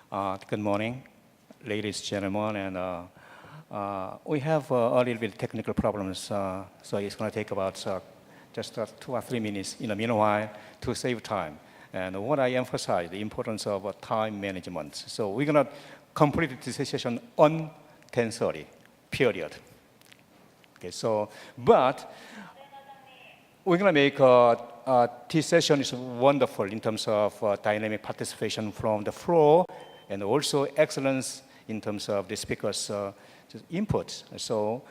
Good morning, ladies and gentlemen. And we have a little bit of technical problems, so it's going to take about just 2 or 3 minutes in the meanwhile to save time. And what I emphasize, the importance of time management. So we're going to complete this session on 10:30, period. Okay, so, but we're going to make this session is wonderful in terms of dynamic participation from the floor and also excellence in terms of the speakers' input. So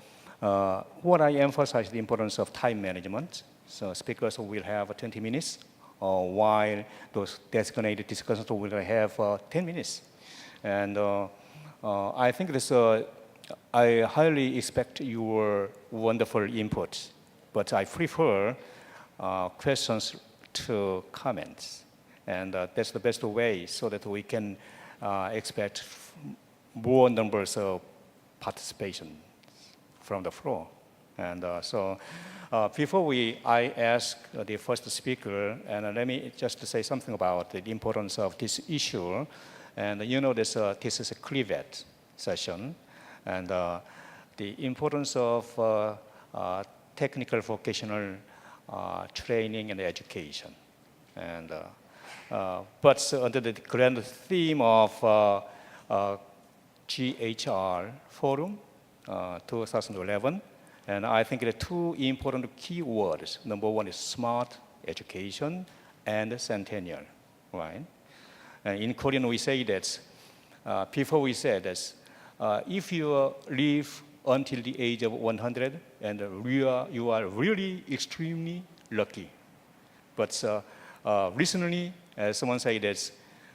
what I emphasize the importance of time management. So speakers will have 20 minutes, while those designated discussants will have 10 minutes. And I think this, I highly expect your wonderful input, but I prefer questions to comments. And that's the best way so that we can expect more numbers of participation from the floor. And so before I ask the first speaker, and let me just say something about the importance of this issue. And you know this is a cleavage session, and the importance of technical vocational training and education. And but under the grand theme of GHR Forum 2011, and I think the 2 important key words. Number 1 is smart education and centennial, right? And in Korean we say that, before we said that, if you live until the age of 100, and you are really extremely lucky. But recently, someone said that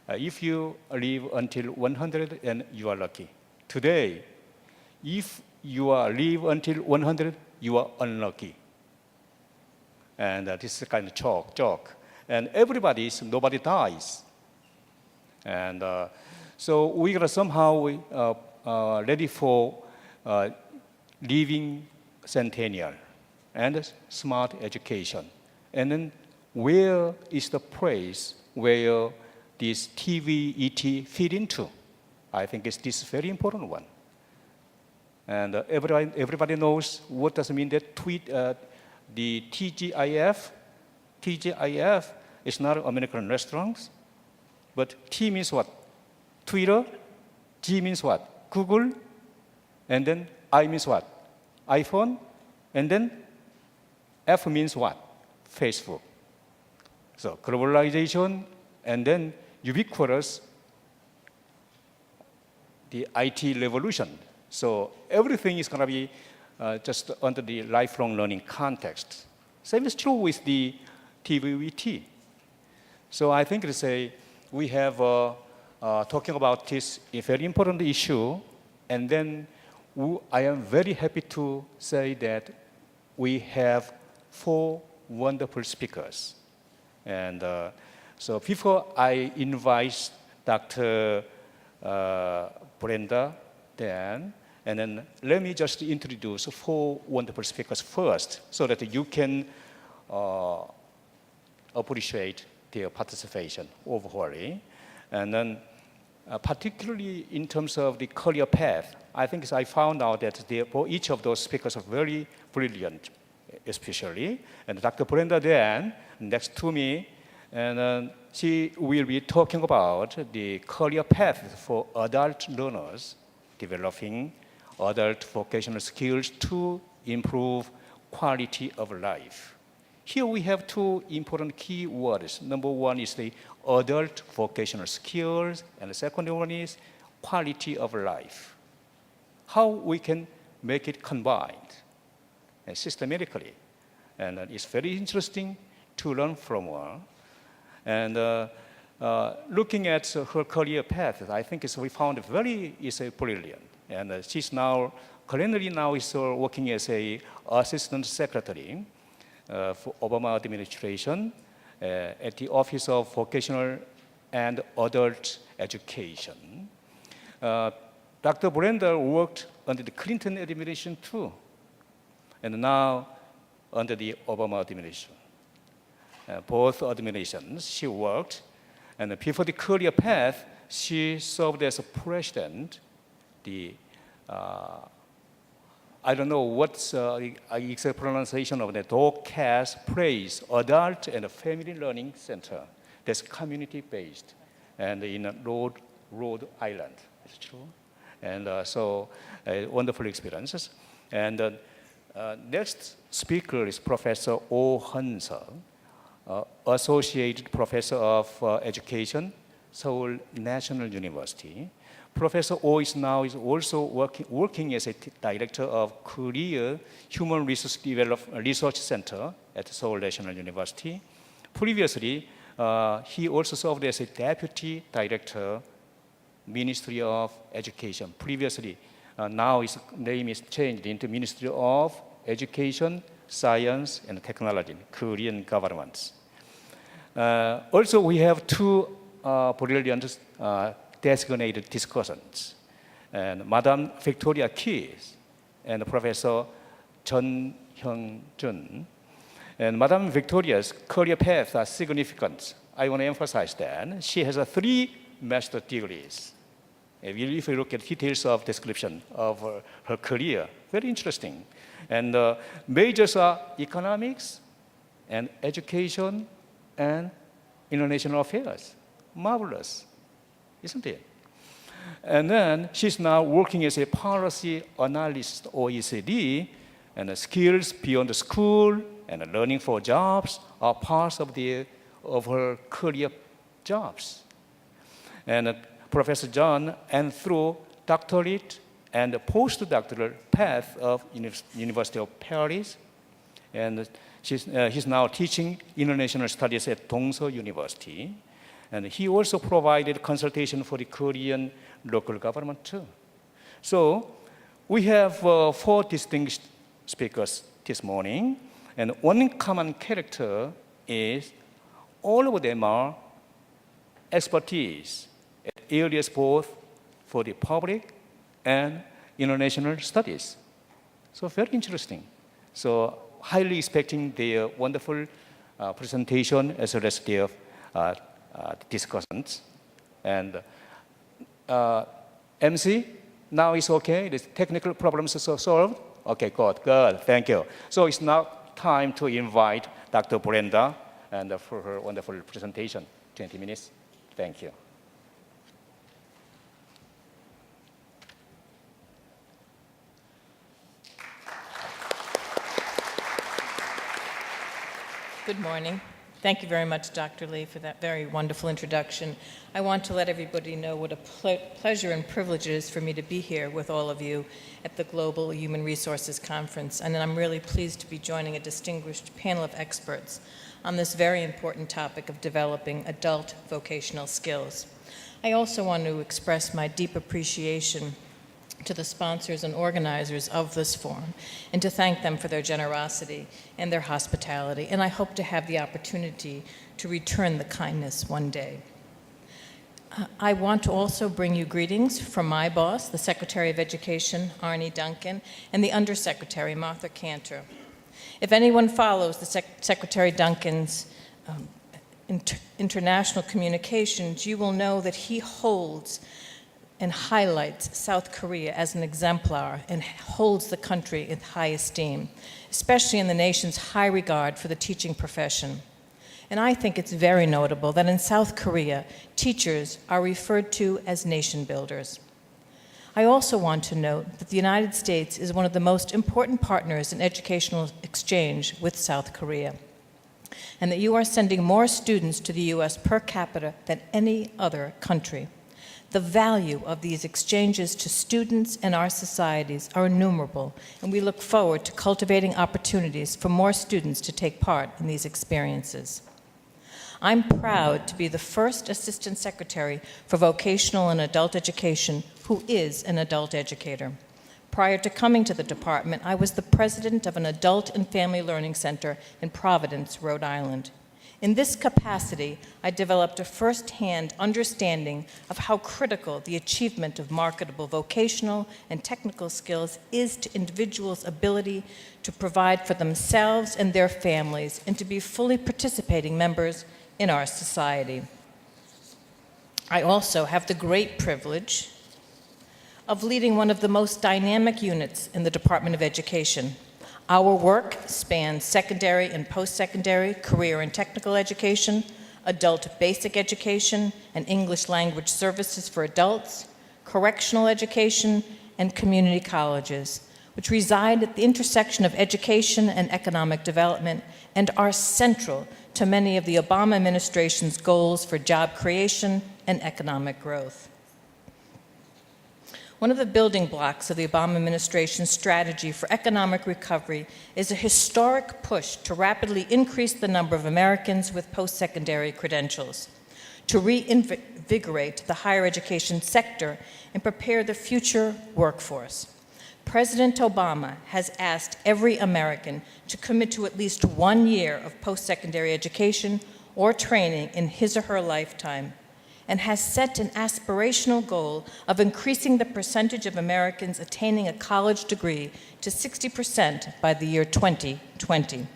if you live until 100, and you are lucky. Today, if you live until 100, you are unlucky. And this is a kind of joke. And nobody dies. And so we're going to somehow ready for living centennial and smart education. And then where is the place where this TVET fit into? I think this is a very important one. And everybody knows what does it mean that the TGIF. TGIF is not American restaurants, but T means what? Twitter. G means what? Google. And then I means what? iPhone. And then F means what? Facebook. So globalization, and then ubiquitous, the IT revolution. So everything is going to be just under the lifelong learning context. Same is true with the TVET. So I think to say we have talking about this a very important issue, and then I am very happy to say that we have 4 wonderful speakers. And so before I invite Dr. Brenda, Dan, and then let me just introduce 4 wonderful speakers first so that you can appreciate their participation overall. And then particularly in terms of the career path, I think I found out that for each of those speakers are very brilliant, especially. And Dr. Brenda Dan, next to me, and she will be talking about the career path for adult learners, developing adult vocational skills to improve quality of life. Here we have 2 important key words. Number 1 is the adult vocational skills, and the second one is quality of life. How we can make it combined and systematically. And it's very interesting to learn from her. And looking at her career path, I think we found is brilliant. And she's currently is working as a assistant secretary for Obama administration at the Office of Vocational and Adult Education. Dr. Brenda worked under the Clinton administration too, and now under the Obama administration. Both administrations she worked, and before the career path, she served as a president. I don't know what's the exact pronunciation of the DOCAS Praise Adult and Family Learning Center. That's community-based and in Rhode Island. It's true. And wonderful experiences. And next speaker is Professor Oh Hun-seo, Associate Professor of Education, Seoul National University. Professor Oh is also working as a director of Korea Human Research Center at Seoul National University. Previously, he also served as a deputy director, Ministry of Education. Previously, now his name is changed into Ministry of Education, Science, and Technology, Korean governments. Also, we have two brilliant designated discussants, and Madam Victoria Keys and Professor Jeon Hyung-jun. And Madam Victoria's career paths are significant. I want to emphasize that. She has 3 master's degrees. If you look at details of description of her career, very interesting. And majors are economics and education and international affairs. Marvelous, isn't it? And then she's now working as a policy analyst at OECD, and skills beyond the school and learning for jobs are parts of her career jobs. And Professor John, and through doctorate and postdoctoral path of University of Paris, and he's now teaching international studies at Dongso University. And he also provided consultation for the Korean local government too. So we have 4 distinguished speakers this morning, and one common character is all of them are expertise at areas both for the public and international studies. So very interesting. So highly expecting their wonderful presentation as well as their discussions. And MC, now it's okay? The technical problems are solved? Okay, good, thank you. So it's now time to invite Dr. Brenda and for her wonderful presentation, 20 minutes. Thank you. Good morning. Thank you very much, Dr. Lee, for that very wonderful introduction. I want to let everybody know what a pleasure and privilege it is for me to be here with all of you at the Global Human Resources Conference, and I'm really pleased to be joining a distinguished panel of experts on this very important topic of developing adult vocational skills. I also want to express my deep appreciation to the sponsors and organizers of this forum, and to thank them for their generosity and their hospitality, and I hope to have the opportunity to return the kindness one day. I want to also bring you greetings from my boss, the Secretary of Education, Arnie Duncan, and the Undersecretary, Martha Cantor. If anyone follows the Secretary Duncan's international communications, you will know that he holds and highlights South Korea as an exemplar and holds the country in high esteem, especially in the nation's high regard for the teaching profession. And I think it's very notable that in South Korea, teachers are referred to as nation builders. I also want to note that the United States is one of the most important partners in educational exchange with South Korea, and that you are sending more students to the U.S. per capita than any other country. The value of these exchanges to students and our societies are innumerable, and we look forward to cultivating opportunities for more students to take part in these experiences. I'm proud to be the first Assistant Secretary for Vocational and Adult Education who is an adult educator. Prior to coming to the department, I was the president of an adult and family learning center in Providence, Rhode Island. In this capacity, I developed a first-hand understanding of how critical the achievement of marketable vocational and technical skills is to individuals' ability to provide for themselves and their families and to be fully participating members in our society. I also have the great privilege of leading one of the most dynamic units in the Department of Education. Our work spans secondary and post-secondary, career and technical education, adult basic education and English language services for adults, correctional education, and community colleges, which reside at the intersection of education and economic development and are central to many of the Obama administration's goals for job creation and economic growth. One of the building blocks of the Obama administration's strategy for economic recovery is a historic push to rapidly increase the number of Americans with post-secondary credentials, to reinvigorate the higher education sector and prepare the future workforce. President Obama has asked every American to commit to at least 1 year of post-secondary education or training in his or her lifetime, and has set an aspirational goal of increasing the percentage of Americans attaining a college degree to 60% by the year 2020.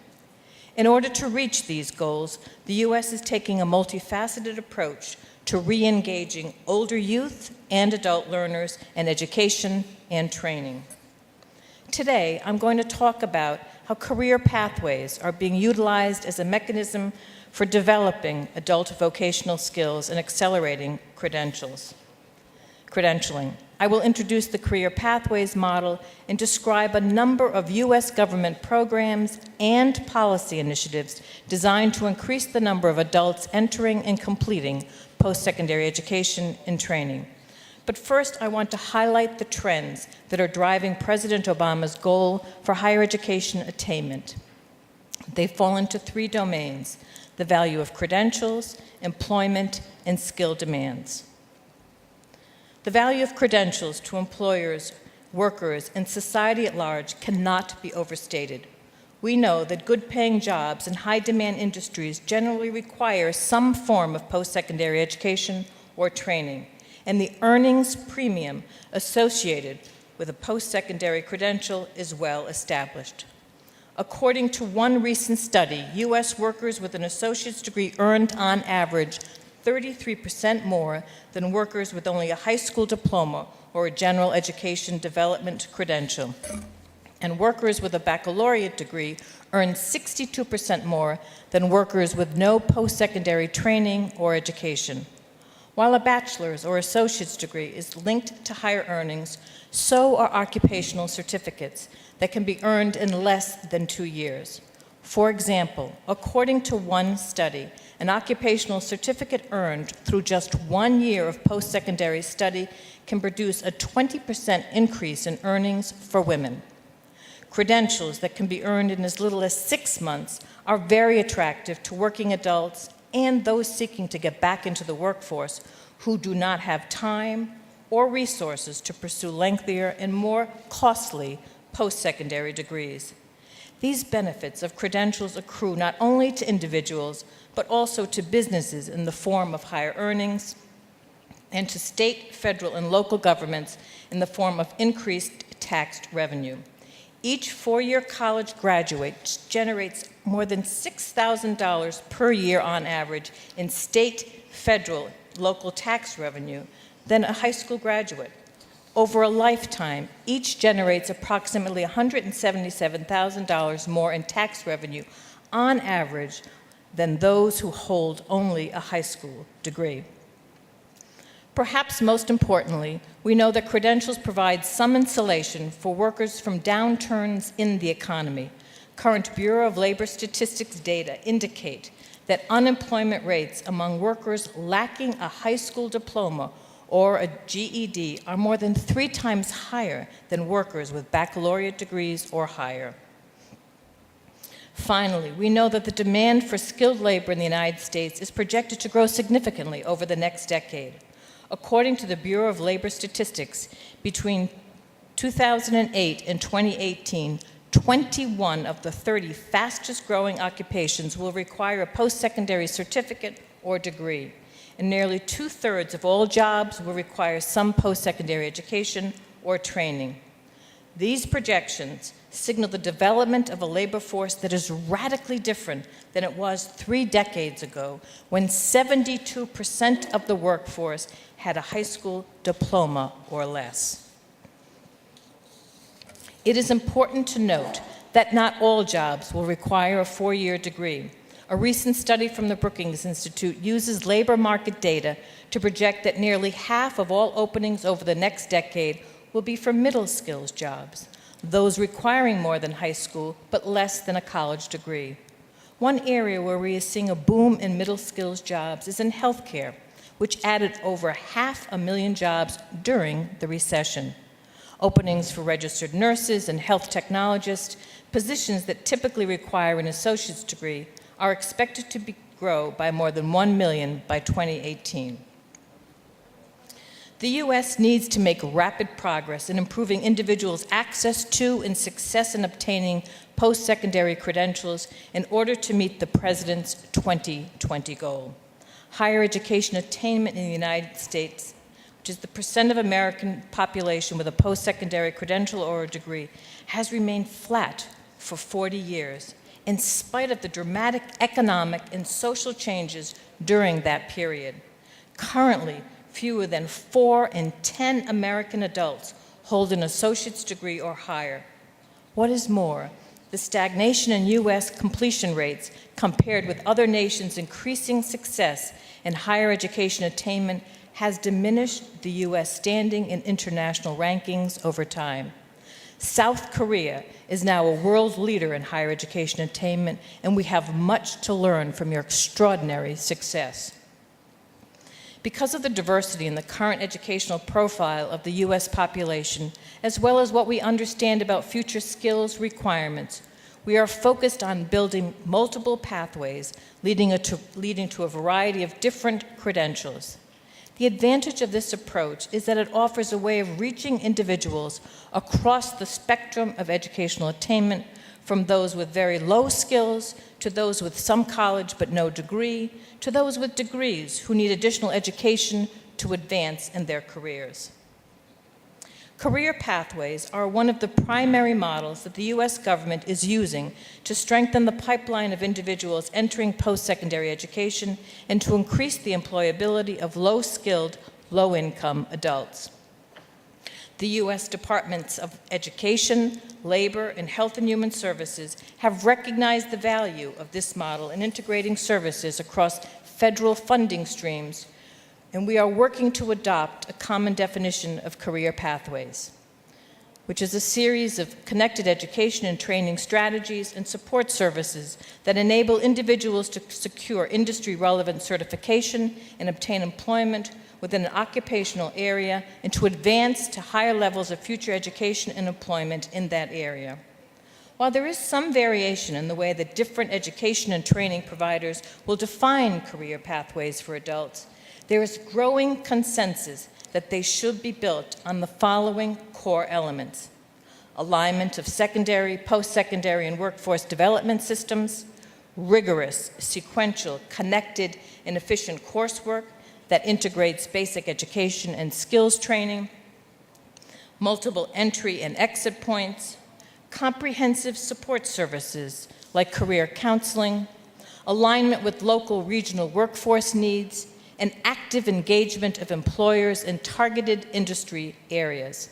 In order to reach these goals, the U.S. is taking a multifaceted approach to re-engaging older youth and adult learners in education and training. Today, I'm going to talk about how career pathways are being utilized as a mechanism for developing adult vocational skills and accelerating credentialing. I will introduce the career pathways model and describe a number of U.S. government programs and policy initiatives designed to increase the number of adults entering and completing post-secondary education and training. But first, I want to highlight the trends that are driving President Obama's goal for higher education attainment. They fall into 3 domains: the value of credentials, employment, and skill demands. The value of credentials to employers, workers, and society at large cannot be overstated. We know that good-paying jobs in high-demand industries generally require some form of post-secondary education or training, and the earnings premium associated with a post-secondary credential is well established. According to one recent study, U.S. workers with an associate's degree earned on average 33% more than workers with only a high school diploma or a general education development credential. And workers with a baccalaureate degree earn 62% more than workers with no post-secondary training or education. While a bachelor's or associate's degree is linked to higher earnings, so are occupational certificates that can be earned in less than 2 years. For example, according to one study, an occupational certificate earned through just 1 year of post-secondary study can produce a 20% increase in earnings for women. Credentials that can be earned in as little as 6 months are very attractive to working adults and those seeking to get back into the workforce who do not have time or resources to pursue lengthier and more costly post-secondary degrees. These benefits of credentials accrue not only to individuals, but also to businesses in the form of higher earnings, and to state, federal, and local governments in the form of increased taxed revenue. Each 4-year college graduate generates more than $6,000 per year on average in state, federal, local tax revenue than a high school graduate. Over a lifetime, each generates approximately $177,000 more in tax revenue on average than those who hold only a high school degree. Perhaps most importantly, we know that credentials provide some insulation for workers from downturns in the economy. Current Bureau of Labor Statistics data indicate that unemployment rates among workers lacking a high school diploma or a GED are more than 3 times higher than workers with baccalaureate degrees or higher. Finally, we know that the demand for skilled labor in the United States is projected to grow significantly over the next decade. According to the Bureau of Labor Statistics, between 2008 and 2018, 21 of the 30 fastest growing occupations will require a post-secondary certificate or degree, and nearly 2/3 of all jobs will require some post-secondary education or training. These projections signal the development of a labor force that is radically different than it was 3 decades ago, when 72% of the workforce had a high school diploma or less. It is important to note that not all jobs will require a 4-year degree. A recent study from the Brookings Institute uses labor market data to project that nearly half of all openings over the next decade will be for middle skills jobs, those requiring more than high school but less than a college degree. One area where we are seeing a boom in middle skills jobs is in healthcare, which added over 500,000 jobs during the recession. Openings for registered nurses and health technologists, positions that typically require an associate's degree, are expected to grow by more than 1 million by 2018. The U.S. needs to make rapid progress in improving individuals' access to and success in obtaining post-secondary credentials in order to meet the President's 2020 goal. Higher education attainment in the United States, which is the percent of American population with a post-secondary credential or a degree, has remained flat for 40 years, in spite of the dramatic economic and social changes during that period. Currently, fewer than 4 in 10 American adults hold an associate's degree or higher. What is more, the stagnation in U.S. completion rates compared with other nations' increasing success in higher education attainment has diminished the U.S. standing in international rankings over time. South Korea is now a world leader in higher education attainment, and we have much to learn from your extraordinary success. Because of the diversity in the current educational profile of the U.S. population, as well as what we understand about future skills requirements, we are focused on building multiple pathways leading to a variety of different credentials. The advantage of this approach is that it offers a way of reaching individuals across the spectrum of educational attainment, from those with very low skills to those with some college but no degree, to those with degrees who need additional education to advance in their careers. Career pathways are one of the primary models that the U.S. government is using to strengthen the pipeline of individuals entering post-secondary education and to increase the employability of low-skilled, low-income adults. The U.S. Departments of Education, Labor, and Health and Human Services have recognized the value of this model in integrating services across federal funding streams, and we are working to adopt a common definition of career pathways, which is a series of connected education and training strategies and support services that enable individuals to secure industry-relevant certification and obtain employment within an occupational area and to advance to higher levels of future education and employment in that area. While there is some variation in the way that different education and training providers will define career pathways for adults, there is growing consensus that they should be built on the following core elements: alignment of secondary, post-secondary, and workforce development systems, rigorous, sequential, connected, and efficient coursework that integrates basic education and skills training, multiple entry and exit points, comprehensive support services like career counseling, alignment with local regional workforce needs, and active engagement of employers in targeted industry areas.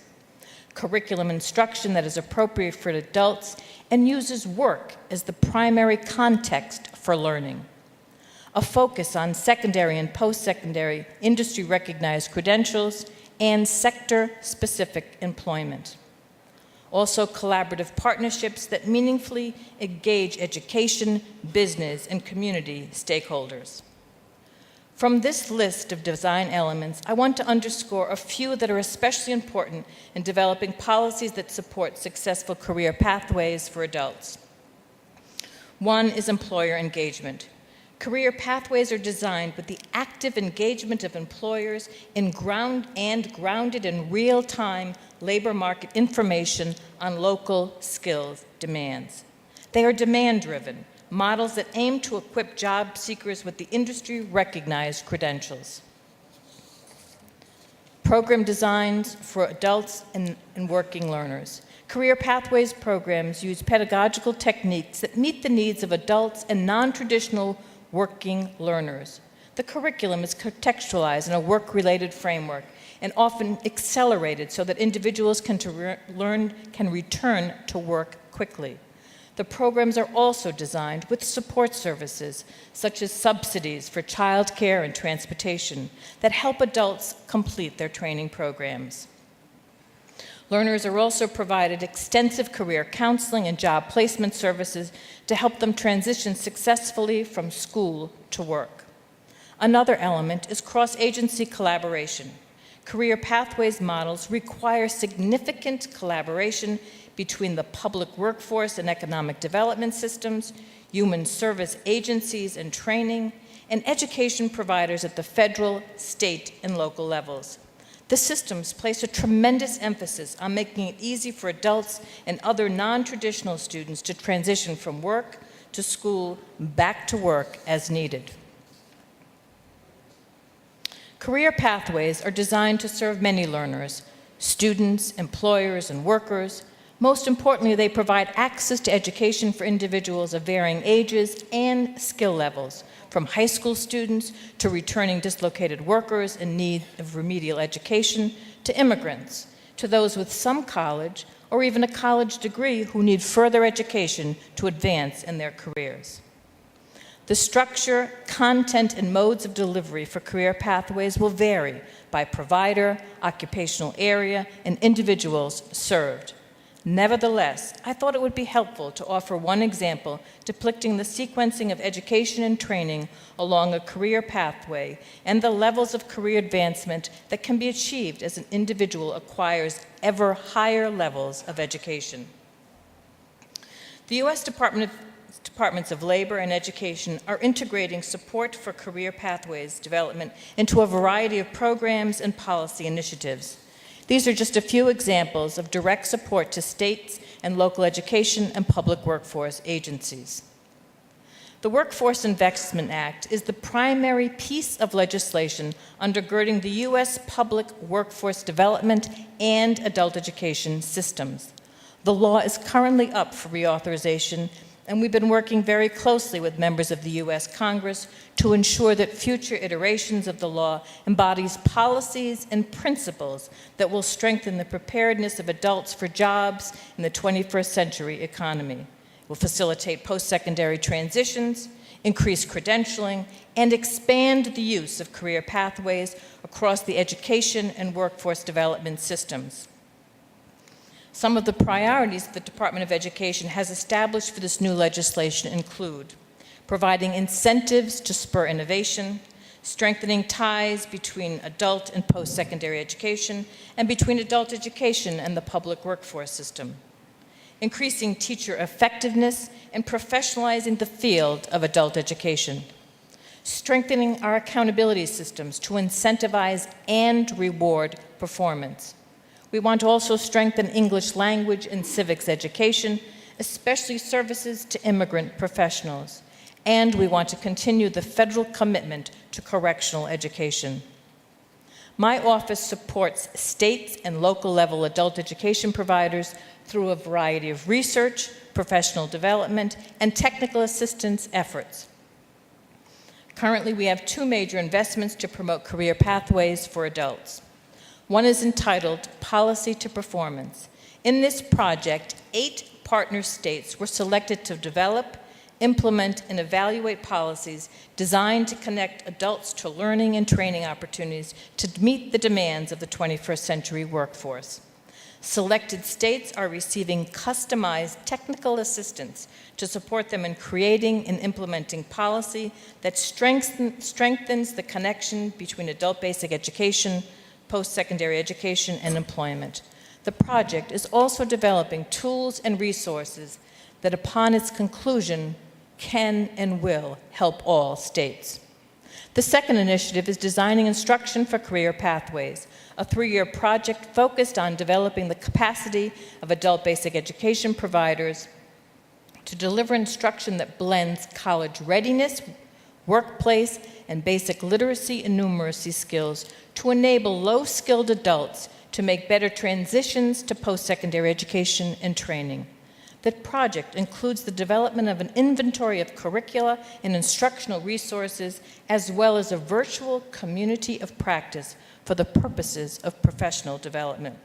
Curriculum instruction that is appropriate for adults and uses work as the primary context for learning. A focus on secondary and post-secondary industry-recognized credentials and sector-specific employment. Also, collaborative partnerships that meaningfully engage education, business, and community stakeholders. From this list of design elements, I want to underscore a few that are especially important in developing policies that support successful career pathways for adults. One is employer engagement. Career pathways are designed with the active engagement of employers in grounded in real-time labor market information on local skills demands. They are demand-driven, models that aim to equip job seekers with the industry-recognized credentials. Program designs for adults and working learners. Career Pathways programs use pedagogical techniques that meet the needs of adults and non-traditional working learners. The curriculum is contextualized in a work-related framework and often accelerated so that individuals can return to work quickly. The programs are also designed with support services, such as subsidies for childcare and transportation, that help adults complete their training programs. Learners are also provided extensive career counseling and job placement services to help them transition successfully from school to work. Another element is cross-agency collaboration. Career pathways models require significant collaboration between the public workforce and economic development systems, human service agencies and training, and education providers at the federal, state, and local levels. The systems place a tremendous emphasis on making it easy for adults and other non-traditional students to transition from work to school, back to work as needed. Career pathways are designed to serve many learners, students, employers, and workers. Most importantly, they provide access to education for individuals of varying ages and skill levels, from high school students to returning dislocated workers in need of remedial education, to immigrants, to those with some college or even a college degree who need further education to advance in their careers. The structure, content, and modes of delivery for career pathways will vary by provider, occupational area, and individuals served. Nevertheless, I thought it would be helpful to offer one example depicting the sequencing of education and training along a career pathway and the levels of career advancement that can be achieved as an individual acquires ever higher levels of education. The U.S. Departments of Labor and Education are integrating support for career pathways development into a variety of programs and policy initiatives. These are just a few examples of direct support to states and local education and public workforce agencies. The Workforce Investment Act is the primary piece of legislation undergirding the U.S. public workforce development and adult education systems. The law is currently up for reauthorization, and we've been working very closely with members of the U.S. Congress to ensure that future iterations of the law embodies policies and principles that will strengthen the preparedness of adults for jobs in the 21st century economy. It will facilitate post-secondary transitions, increase credentialing, and expand the use of career pathways across the education and workforce development systems. Some of the priorities the Department of Education has established for this new legislation include providing incentives to spur innovation, strengthening ties between adult and post-secondary education, and between adult education and the public workforce system, increasing teacher effectiveness and professionalizing the field of adult education, strengthening our accountability systems to incentivize and reward performance. We want to also strengthen English language and civics education, especially services to immigrant professionals. And we want to continue the federal commitment to correctional education. My office supports state and local level adult education providers through a variety of research, professional development, and technical assistance efforts. Currently, we have two major investments to promote career pathways for adults. One is entitled Policy to Performance. In this project, 8 partner states were selected to develop, implement, and evaluate policies designed to connect adults to learning and training opportunities to meet the demands of the 21st century workforce. Selected states are receiving customized technical assistance to support them in creating and implementing policy that strengthens the connection between adult basic education, post-secondary education, and employment. The project is also developing tools and resources that, upon its conclusion, can and will help all states. The second initiative is Designing Instruction for Career Pathways, a 3-year project focused on developing the capacity of adult basic education providers to deliver instruction that blends college readiness workplace, and basic literacy and numeracy skills to enable low-skilled adults to make better transitions to post-secondary education and training. The project includes the development of an inventory of curricula and instructional resources, as well as a virtual community of practice for the purposes of professional development.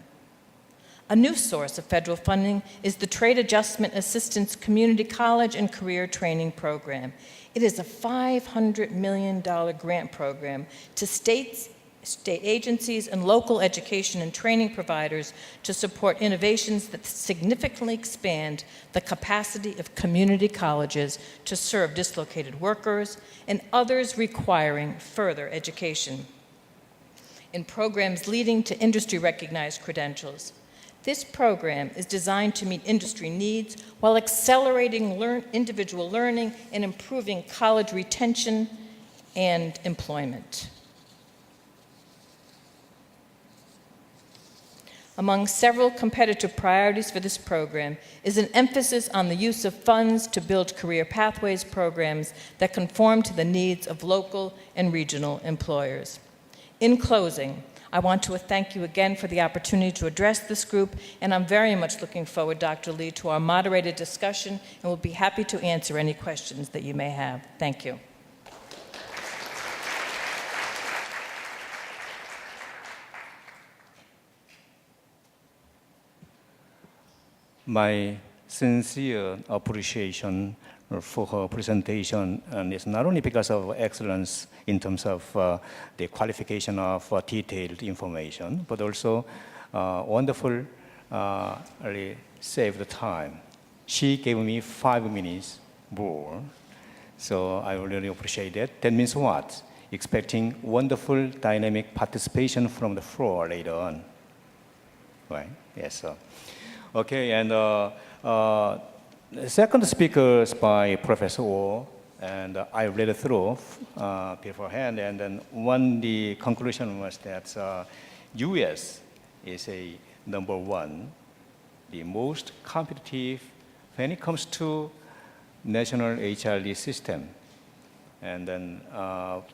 A new source of federal funding is the Trade Adjustment Assistance Community College and Career Training Program. It is a $500 million grant program to states, state agencies, and local education and training providers to support innovations that significantly expand the capacity of community colleges to serve dislocated workers and others requiring further education in programs leading to industry-recognized credentials. This program is designed to meet industry needs while accelerating individual learning and improving college retention and employment. Among several competitive priorities for this program is an emphasis on the use of funds to build career pathways programs that conform to the needs of local and regional employers. In closing, I want to thank you again for the opportunity to address this group, and I'm very much looking forward, Dr. Lee, to our moderated discussion, and we'll be happy to answer any questions that you may have. Thank you. My sincere appreciation for her presentation, and it's not only because of excellence in terms of the qualification of detailed information, but also wonderful, really saved the time. She gave me 5 minutes more, so I really appreciate that. That means what? Expecting wonderful dynamic participation from the floor later on, right? Yes, sir. Okay, and the second speaker is by Professor Oh, and I read it through beforehand, and then the conclusion was that U.S. is a #1, the most competitive when it comes to national HRD system. And then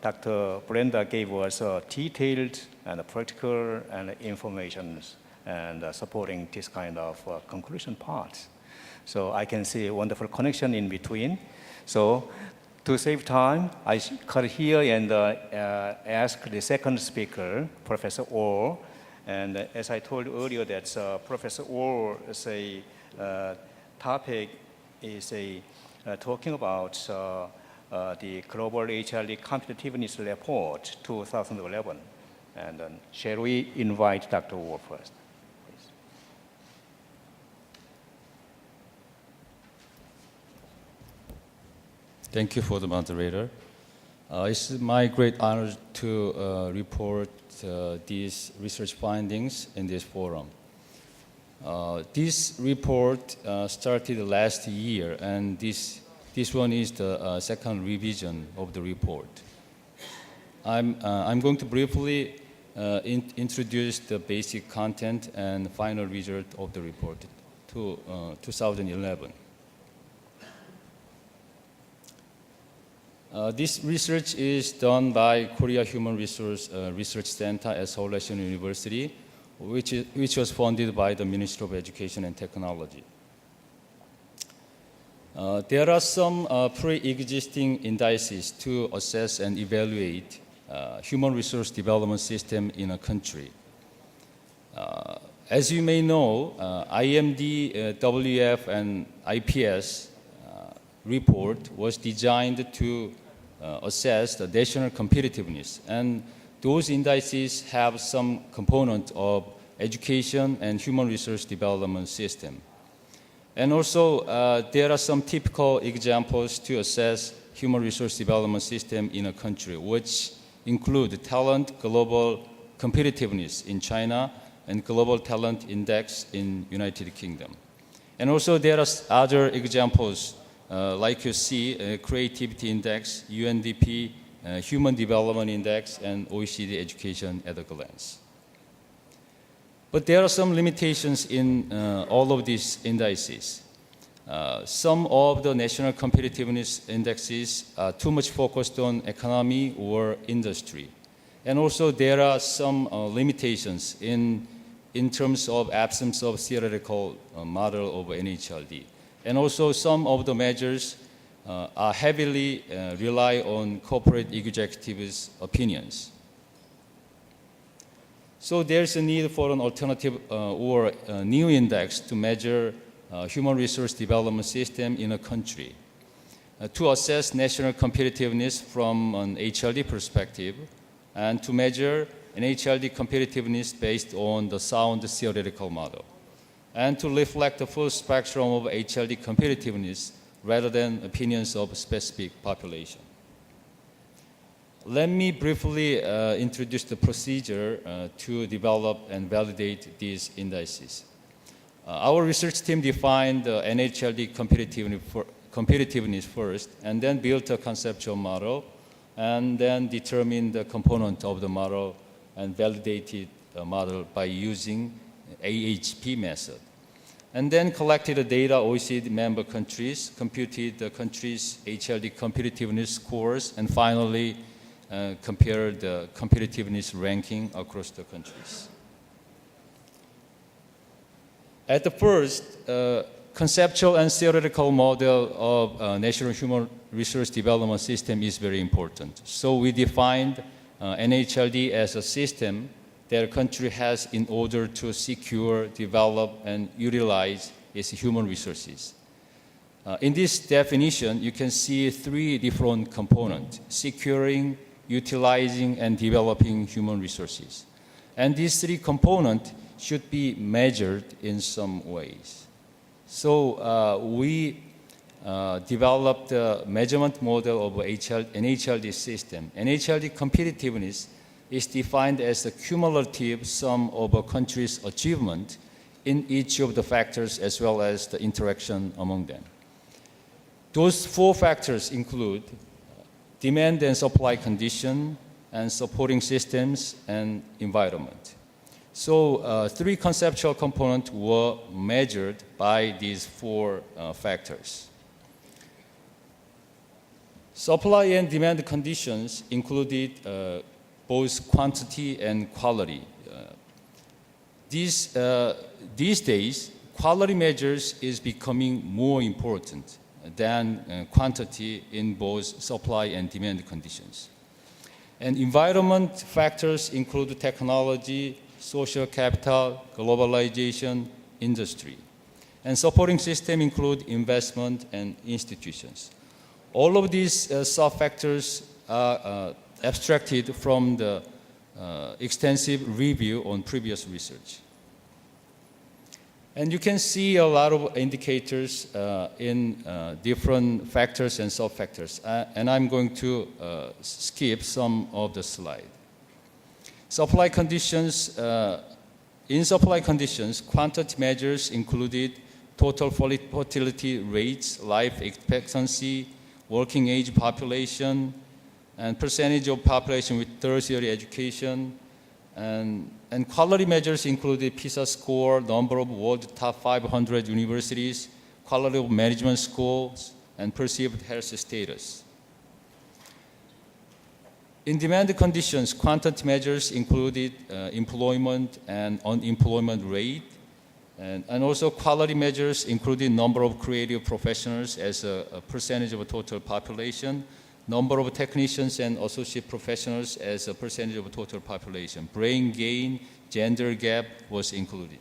Dr. Brenda gave us detailed and practical and information and supporting this kind of conclusion parts. So I can see a wonderful connection in between. So to save time, I cut here and ask the second speaker, Professor Oh. And as I told earlier, that Professor Oh is a topic is talking about the Global HRD Competitiveness Report 2011. And shall we invite Dr. Oh first? Thank you for the moderator. It's my great honor to report these research findings in this forum. This report started last year, and this one is the second revision of the report. I'm going to briefly introduce the basic content and final result of the report to 2011. This research is done by Korea Human Resource Research Center at Seoul National University, which was funded by the Ministry of Education and Technology. There are some pre-existing indices to assess and evaluate human resource development system in a country. As you may know, IMD, WF, and IPS report was designed to assess the national competitiveness, and those indices have some component of education and human resource development system. And also, there are some typical examples to assess human resource development system in a country, which include talent global competitiveness in China and global talent index in United Kingdom. And also, there are other examples like you see, Creativity Index, UNDP, Human Development Index, and OECD Education at a glance. But there are some limitations in all of these indices. some of the national competitiveness indexes are too much focused on economy or industry. And also there are some limitations in terms of absence of theoretical model of NHLD. And also some of the measures are heavily rely on corporate executives' opinions. So there's a need for an alternative or a new index to measure human resource development system in a country to assess national competitiveness from an HLD perspective and to measure an HLD competitiveness based on the sound theoretical model and to reflect the full spectrum of HLD competitiveness rather than opinions of a specific population. Let me briefly introduce the procedure to develop and validate these indices. Our research team defined the NHLD competitiveness first, and then built a conceptual model, and then determined the component of the model and validated the model by using AHP method. And then collected the data OECD member countries, computed the countries' HLD competitiveness scores, and finally compared the competitiveness ranking across the countries. At the first, conceptual and theoretical model of national human resource development system is very important. So we defined NHLD as a system that a country has in order to secure, develop, and utilize its human resources. In this definition, you can see three different components: securing, utilizing, and developing human resources. And these three components should be measured in some ways. So we developed a measurement model of an HLD system. An HLD competitiveness is defined as the cumulative sum of a country's achievement in each of the factors as well as the interaction among them. Those four factors include demand and supply condition, and supporting systems, and environment. So three conceptual components were measured by these four factors. Supply and demand conditions included both quantity and quality. These days, quality measures is becoming more important than quantity in both supply and demand conditions. And environment factors include technology, social capital, globalization, industry. And supporting system include investment and institutions. All of these sub-factors are abstracted from the extensive review on previous research. And you can see a lot of indicators in different factors and sub-factors. And I'm going to skip some of the slide. Supply conditions, in supply conditions, quantity measures included total fertility rates, life expectancy, working age population, and percentage of population with tertiary education. And quality measures included PISA score, number of world top 500 universities, quality of management schools, and perceived health status. In demand conditions, quantity measures included employment and unemployment rate, and also quality measures included number of creative professionals as a percentage of the total population, number of technicians and associate professionals as a percentage of the total population. Brain gain, gender gap was included.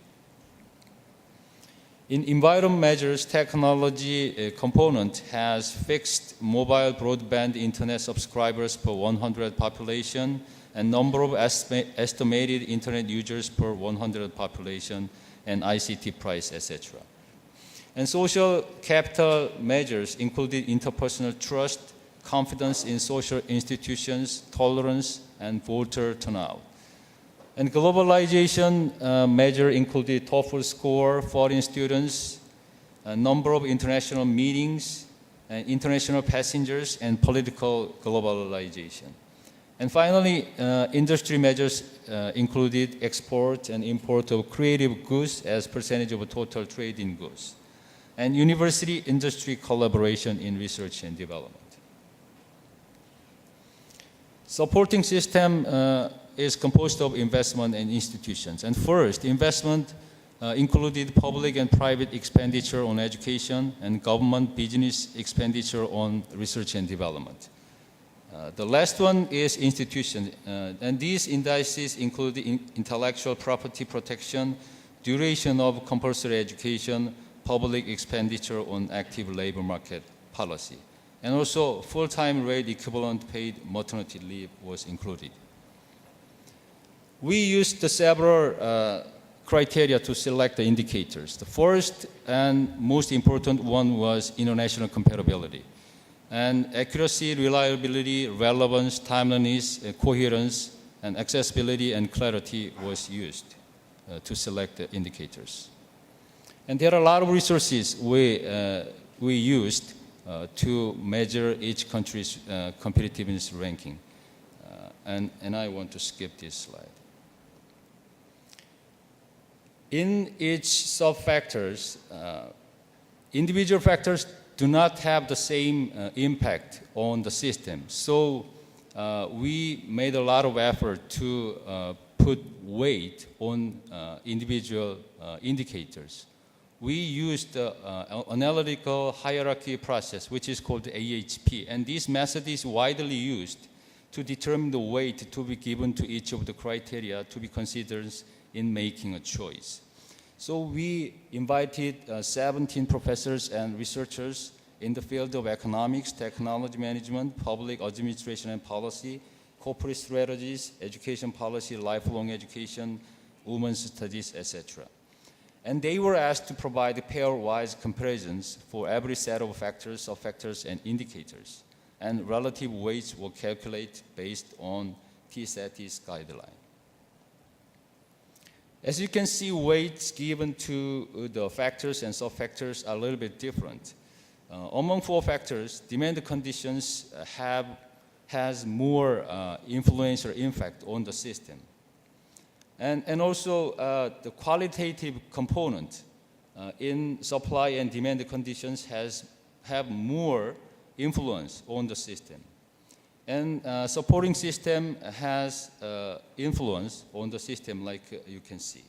In environment measures, technology component has fixed mobile broadband internet subscribers per 100 population and number of estimated internet users per 100 population and ICT price, etc. And social capital measures included interpersonal trust, confidence in social institutions, tolerance, and voter turnout. And globalization measure included TOEFL score, foreign students, a number of international meetings, international passengers, and political globalization. And finally, industry measures included export and import of creative goods as percentage of total trade in goods. and university-industry collaboration in research and development. Supporting system is composed of investment and institutions. And first, investment included public and private expenditure on education and government business expenditure on research and development. The last one is institutions, and these indices include intellectual property protection, duration of compulsory education, public expenditure on active labor market policy. And also, full-time rate equivalent paid maternity leave was included. We used several criteria to select the indicators. The first and most important one was international comparability. And accuracy, reliability, relevance, timeliness, coherence, and accessibility and clarity was used to select the indicators. And there are a lot of resources we used to measure each country's competitiveness ranking. And I want to skip this slide. In each sub-factors, individual factors do not have the same impact on the system. So we made a lot of effort to put weight on individual indicators. We used the analytical hierarchy process, which is called AHP, and this method is widely used to determine the weight to be given to each of the criteria to be considered in making a choice. So we invited 17 professors and researchers in the field of economics, technology management, public administration and policy, corporate strategies, education policy, lifelong education, women's studies, etc. And they were asked to provide pair-wise comparisons for every set of factors, sub-factors, and indicators. And relative weights were calculated based on TSAT's guideline. As you can see, weights given to the factors and sub-factors are a little bit different. Among four factors, demand conditions has more influence or impact on the system. And also the qualitative component in supply and demand conditions have more influence on the system. And supporting system has influence on the system, like you can see.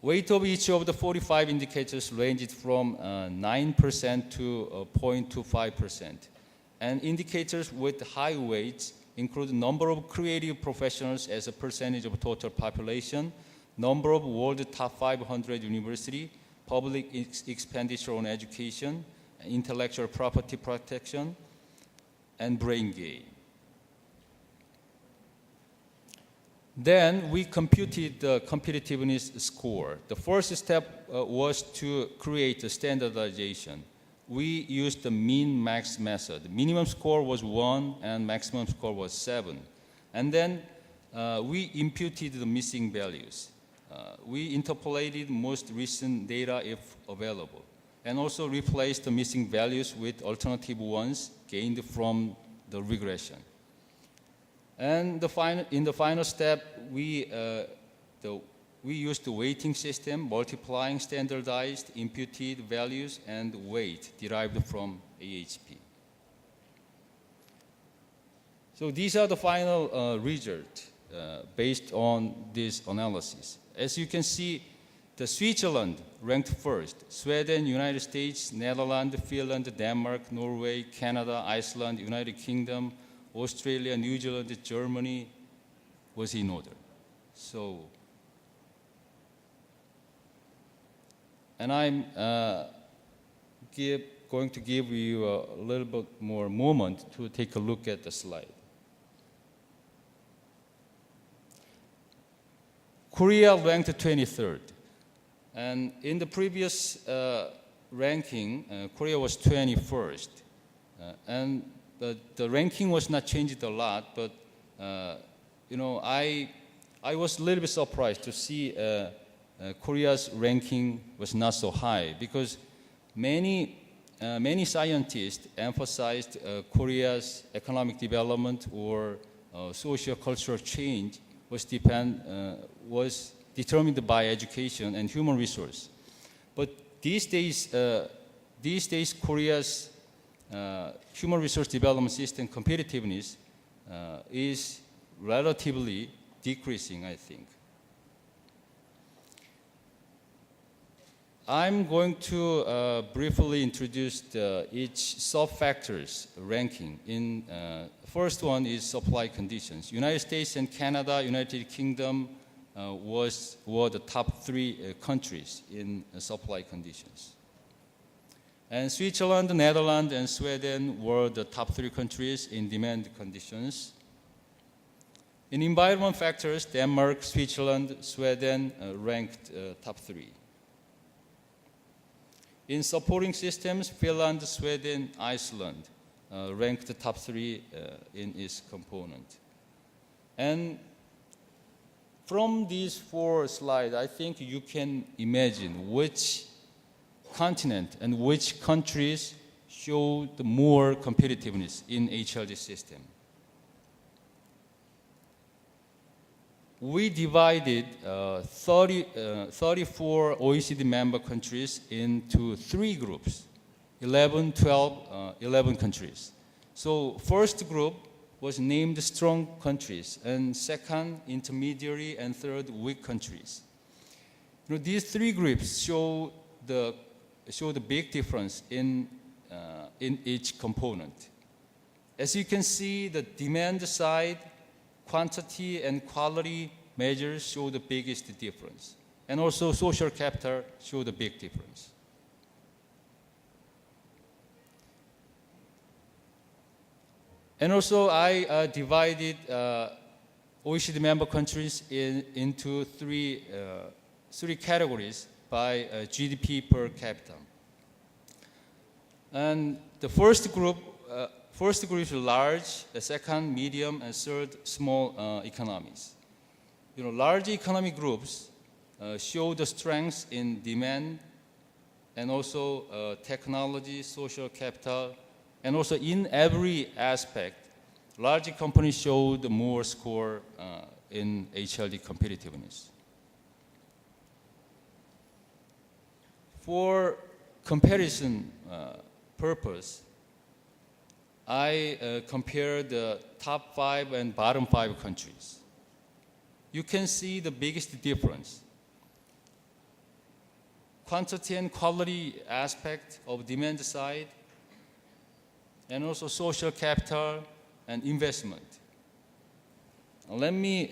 Weight of each of the 45 indicators ranged from 9% to 0.25%. And indicators with high weights include number of creative professionals as a percentage of total population, number of world top 500 university, public expenditure on education, intellectual property protection, and brain gain. Then we computed the competitiveness score. The first step was to create a standardization. We used the min-max method. The minimum score was 1 and maximum score was 7. And then we imputed the missing values. We interpolated most recent data if available, and also replaced the missing values with alternative ones gained from the regression. And in the final step, we used the weighting system, multiplying standardized imputed values and weight derived from AHP. So these are the final results based on this analysis. As you can see, the Switzerland ranked first. Sweden, United States, Netherlands, Finland, Denmark, Norway, Canada, Iceland, United Kingdom, Australia, New Zealand, Germany was in order. So, and I'm going to give you a little bit more moment to take a look at the slide. Korea ranked 23rd. And in the previous ranking, Korea was 21st. And the ranking was not changed a lot, but I was a little bit surprised to see Korea's ranking was not so high, because many scientists emphasized Korea's economic development or socio-cultural change was determined by education and human resource. But these days Korea's human resource development system competitiveness is relatively decreasing, I think. I'm going to briefly introduce each sub-factors ranking. First one is supply conditions. United States and Canada, United Kingdom were the top 3 countries in supply conditions. And Switzerland, Netherlands, and Sweden were the top 3 countries in demand conditions. In environment factors, Denmark, Switzerland, Sweden ranked top 3. In supporting systems, Finland, Sweden, Iceland ranked the top 3 in its component. And from these 4 slides, I think you can imagine which continent and which countries show the more competitiveness in HRD system. We divided 34 OECD member countries into 3 groups, 11, 12, 11 countries. So first group was named strong countries, and second, intermediary, and third, weak countries. These 3 groups show the big difference in each component. As you can see, the demand side, quantity and quality measures show the biggest difference. And also social capital show the big difference. And also I divided OECD member countries into three categories by GDP per capita. And the first group is large, the second medium, and third small economies. Large economy groups show the strengths in demand and also technology, social capital, and also in every aspect, large companies show the more score in HRD competitiveness. For comparison purpose, I compared the top 5 and bottom 5 countries. You can see the biggest difference. Quantity and quality aspect of demand side, and also social capital and investment. Let me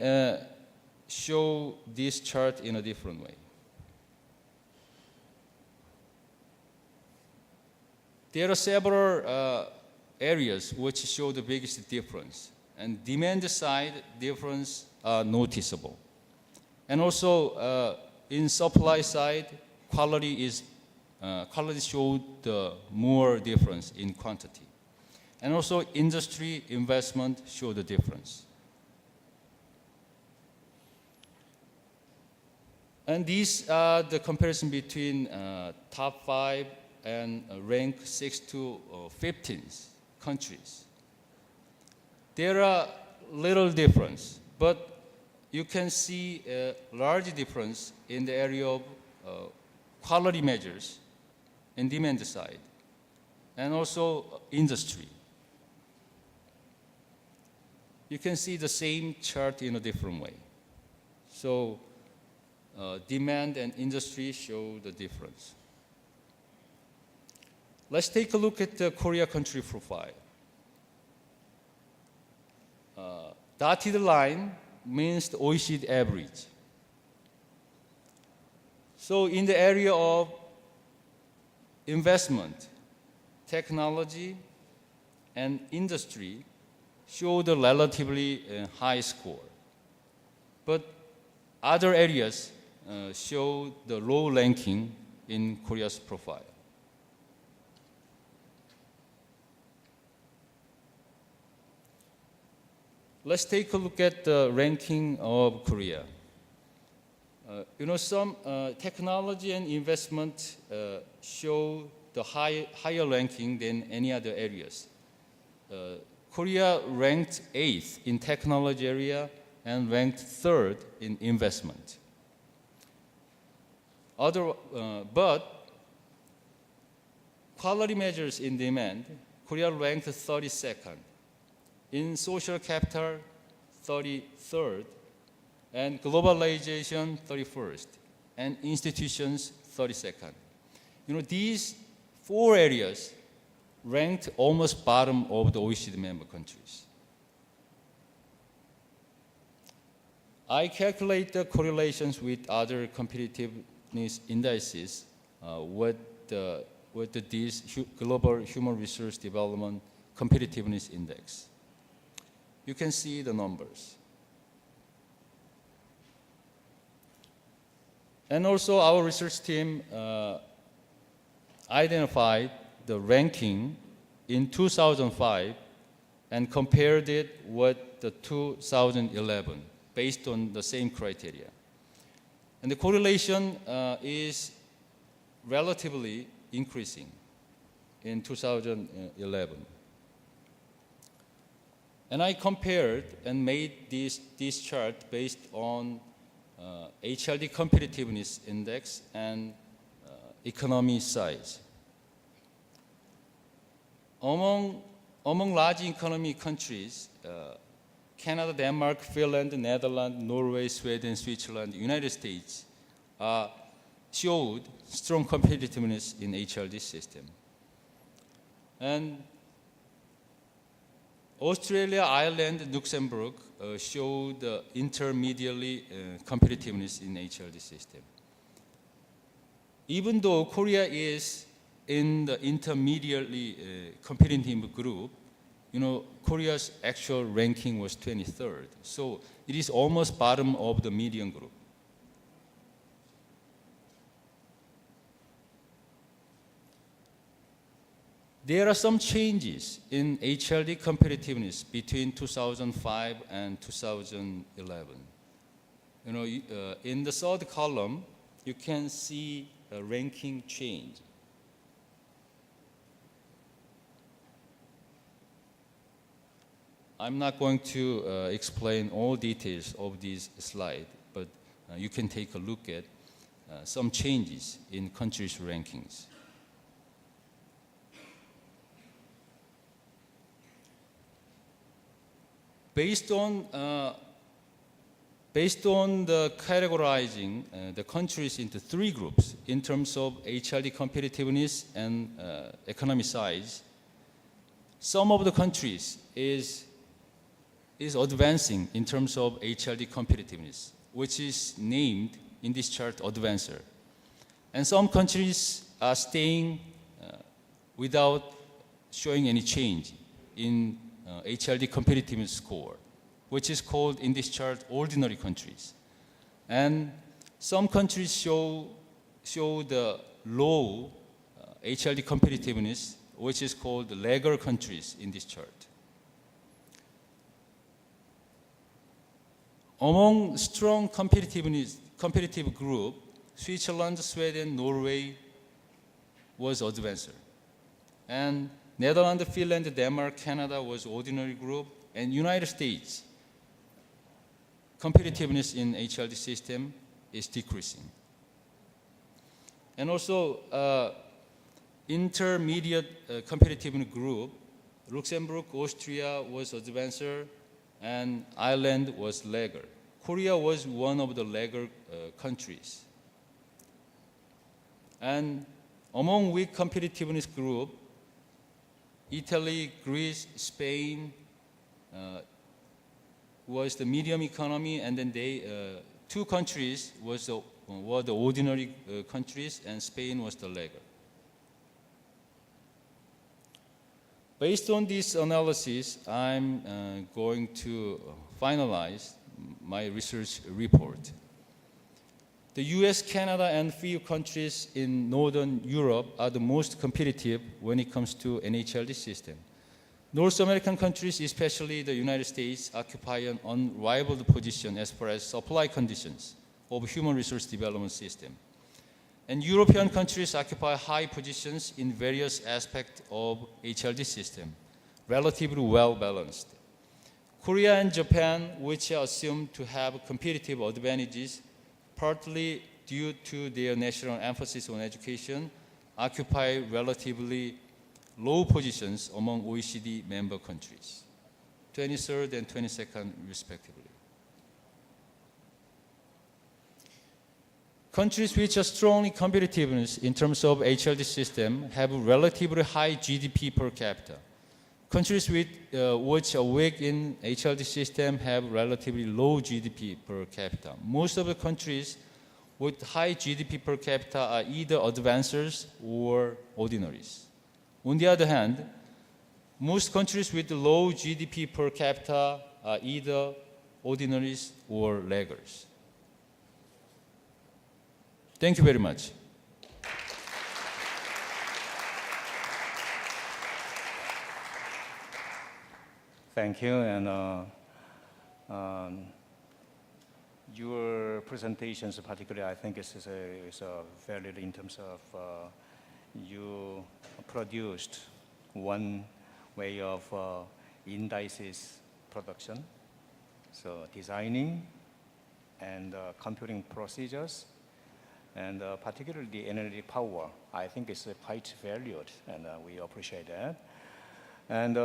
show this chart in a different way. There are several areas which show the biggest difference, and demand side difference are noticeable. And also in supply side, quality showed the more difference in quantity. And also industry investment show the difference. And these are the comparison between top 5 and rank 6 to 15 countries. There are little difference, but you can see a large difference in the area of quality measures and demand side, and also industry. You can see the same chart in a different way. So demand and industry show the difference. Let's take a look at the Korea country profile. Dotted line means the OECD average. So in the area of investment, technology, and industry show the relatively high score. But other areas show the low ranking in Korea's profile. Let's take a look at the ranking of Korea. Some technology and investment show the higher ranking than any other areas. Korea ranked 8th in technology area and ranked 3rd in investment. But quality measures in demand, Korea ranked 32nd. In social capital, 33rd. And globalization, 31st. And institutions, 32nd. These 4 areas ranked almost bottom of the OECD member countries. I calculate the correlations with other competitiveness indices with this Global Human Resource Development Competitiveness Index. You can see the numbers. And also our research team identified the ranking in 2005 and compared it with the 2011 based on the same criteria. And the correlation is relatively increasing in 2011. And I compared and made this chart based on HLD competitiveness index and economy size. Among large economy countries, Canada, Denmark, Finland, Netherlands, Norway, Sweden, Switzerland, United States showed strong competitiveness in HLD system. And Australia, Ireland, Luxembourg showed intermediately competitiveness in HLD system. Even though Korea is in the intermediately competitive group, Korea's actual ranking was 23rd. So it is almost bottom of the median group. There are some changes in HLD competitiveness between 2005 and 2011. In the third column, you can see a ranking change. I'm not going to explain all details of this slide, but you can take a look at some changes in countries' rankings. Based on the categorizing the countries into 3 groups in terms of HLD competitiveness and economy size, some of the countries is advancing in terms of HLD competitiveness, which is named in this chart advancer. And some countries are staying without showing any change in HLD competitiveness score, which is called in this chart ordinary countries. And some countries show the low HLD competitiveness, which is called the lagger countries in this chart. Among strong competitive group, Switzerland, Sweden, Norway was advancer. And Netherlands, Finland, Denmark, Canada was ordinary group, and United States competitiveness in HLD system is decreasing. And also intermediate competitive group, Luxembourg, Austria was advancer, and Ireland was lagger. Korea was one of the lagger countries. And among weak competitiveness group, Italy, Greece, Spain was the medium economy, and then 2 countries were the ordinary countries, and Spain was the lagger. Based on this analysis, I'm going to finalize my research report. The US, Canada, and few countries in Northern Europe are the most competitive when it comes to an HLD system. North American countries, especially the United States, occupy an unrivaled position as far as supply conditions of human resource development system. And European countries occupy high positions in various aspects of HLD system, relatively well balanced. Korea and Japan, which are assumed to have competitive advantages, partly due to their national emphasis on education, occupy relatively low positions among OECD member countries, 23rd and 22nd respectively. Countries which are strongly competitiveness in terms of HLD system have relatively high GDP per capita. Countries with, which are weak in HLD system have relatively low GDP per capita. Most of the countries with high GDP per capita are either advancers or ordinaries. On the other hand, most countries with low GDP per capita are either ordinaries or laggers. Thank you very much. Thank you. And your presentations, particularly, I think is valid in terms of you produced one way of indices production, so designing and computing procedures, and particularly the energy power, I think is quite valued, and we appreciate that. And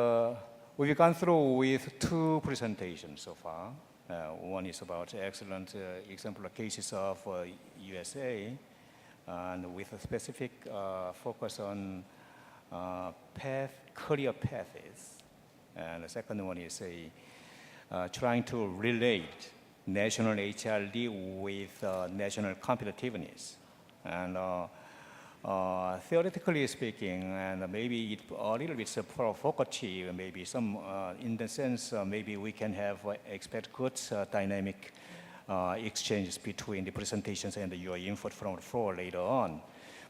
we've gone through with two presentations so far. One is about excellent exemplar cases of USA, and with a specific focus on career paths. And the second one is trying to relate national HLD with national competitiveness. And theoretically speaking, and maybe it a little bit provocative, maybe some, in the sense, maybe we can expect good dynamic exchanges between the presentations and your input from the floor later on.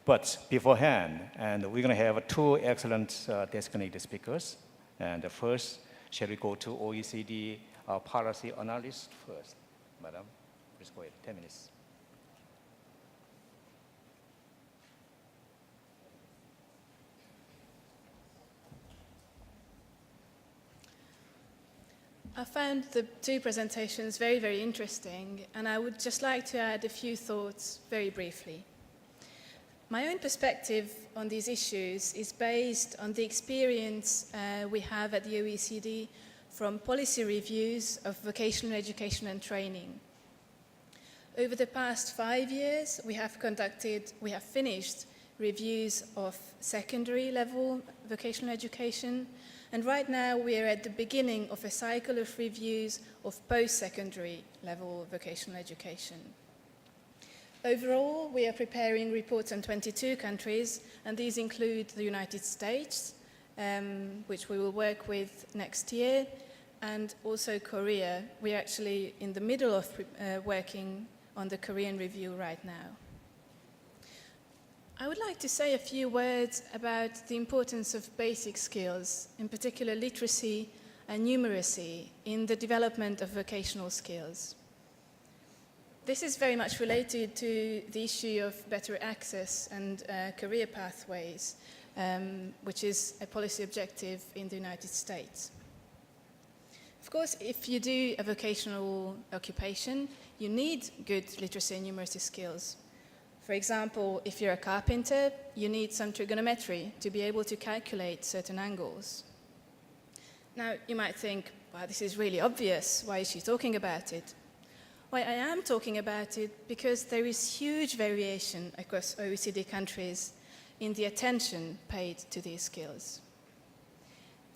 But beforehand, and we're going to have two excellent designated speakers. And first, shall we go to OECD policy analyst first? Madam, please go ahead, 10 minutes. I found the two presentations very, very interesting, and I would just like to add a few thoughts very briefly. My own perspective on these issues is based on the experience we have at the OECD from policy reviews of vocational education and training. Over the past 5 years, we have finished reviews of secondary level vocational education, and right now we are at the beginning of a cycle of reviews of post-secondary level vocational education. Overall, we are preparing reports on 22 countries, and these include the United States, which we will work with next year, and also Korea. We're actually in the middle of working on the Korean review right now. I would like to say a few words about the importance of basic skills, in particular literacy and numeracy, in the development of vocational skills. This is very much related to the issue of better access and career pathways, which is a policy objective in the United States. Of course, if you do a vocational occupation, you need good literacy and numeracy skills. For example, if you're a carpenter, you need some trigonometry to be able to calculate certain angles. Now, you might think, wow, this is really obvious. Why is she talking about it? Well, I am talking about it because there is huge variation across OECD countries in the attention paid to these skills.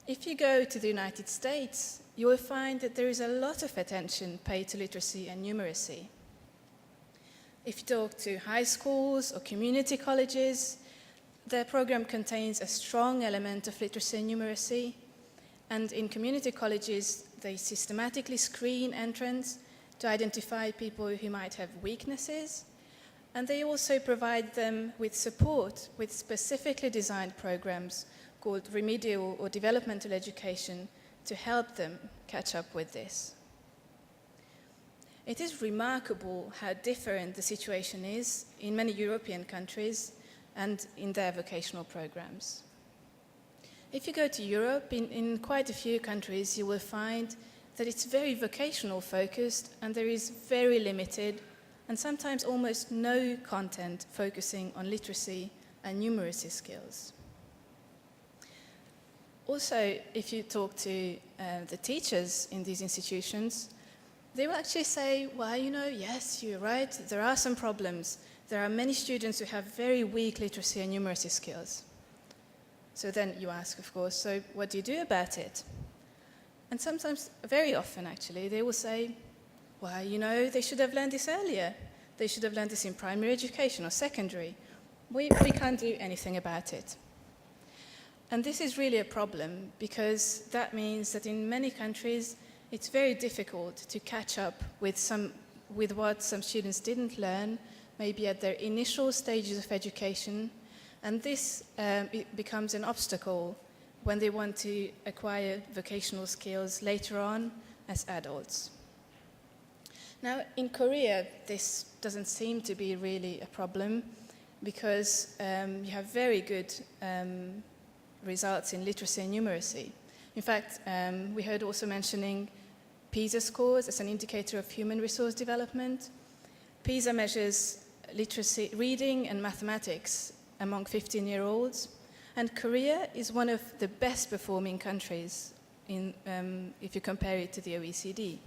If you go to the United States, you will find that there is a lot of attention paid to literacy and numeracy. If you talk to high schools or community colleges, their program contains a strong element of literacy and numeracy, and in community colleges, they systematically screen entrants to identify people who might have weaknesses, and they also provide them with support with specifically designed programs called remedial or developmental education to help them catch up with this. It is remarkable how different the situation is in many European countries and in their vocational programs. If you go to Europe, in quite a few countries, you will find that it's very vocational focused and there is very limited and sometimes almost no content focusing on literacy and numeracy skills. Also, if you talk to the teachers in these institutions, they will actually say, well, you know, yes, you're right, there are some problems. There are many students who have very weak literacy and numeracy skills. So then you ask, of course, so what do you do about it? And sometimes, very often actually, they will say, well, you know, they should have learned this earlier. They should have learned this in primary education or secondary. We can't do anything about it. And this is really a problem because that means that in many countries it's very difficult to catch up with what some students didn't learn, maybe at their initial stages of education, and this it becomes an obstacle when they want to acquire vocational skills later on as adults. Now, in Korea, this doesn't seem to be really a problem because you have very good results in literacy and numeracy. In fact, we heard also mentioning PISA scores as an indicator of human resource development. PISA measures literacy, reading and mathematics among 15-year-olds, and Korea is one of the best performing countries if you compare it to the OECD.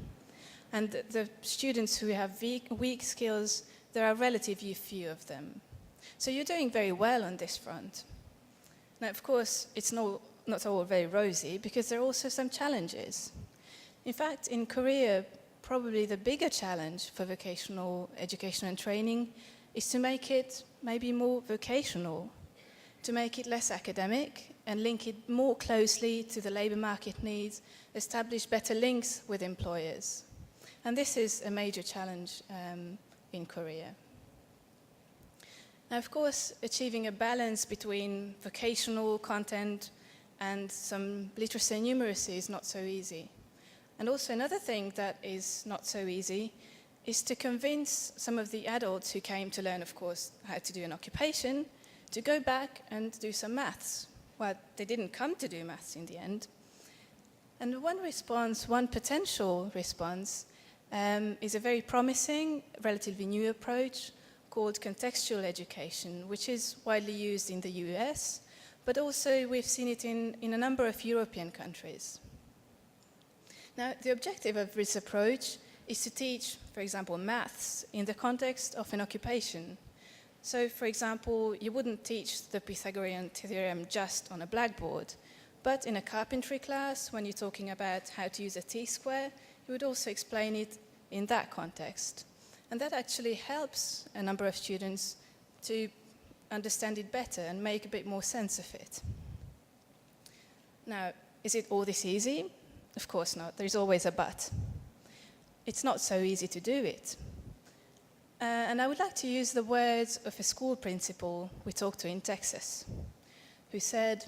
And the students who have weak skills, there are relatively few of them. So you're doing very well on this front. Now, of course, it's not all very rosy because there are also some challenges. In fact, in Korea, probably the bigger challenge for vocational education and training is to make it maybe more vocational, to make it less academic and link it more closely to the labor market needs, establish better links with employers. And this is a major challenge in Korea. Now, of course, achieving a balance between vocational content and some literacy and numeracy is not so easy. And also another thing that is not so easy is to convince some of the adults who came to learn, of course, how to do an occupation, to go back and do some maths. Well, they didn't come to do maths in the end. And one potential response is a very promising, relatively new approach called contextual education, which is widely used in the US, but also we've seen it in a number of European countries. Now, the objective of this approach is to teach, for example, maths in the context of an occupation. So, for example, you wouldn't teach the Pythagorean theorem just on a blackboard, but in a carpentry class, when you're talking about how to use a T-square, you would also explain it in that context. And that actually helps a number of students to understand it better and make a bit more sense of it. Now, is it all this easy? Of course not. There's always a but. It's not so easy to do it. And I would like to use the words of a school principal we talked to in Texas, who said,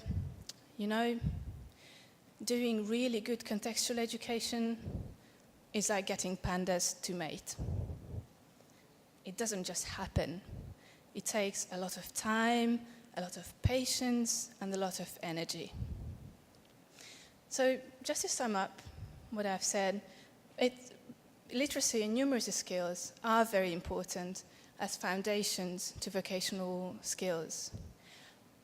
you know, doing really good contextual education is like getting pandas to mate. It doesn't just happen. It takes a lot of time, a lot of patience, and a lot of energy. So just to sum up what I've said, literacy and numeracy skills are very important as foundations to vocational skills.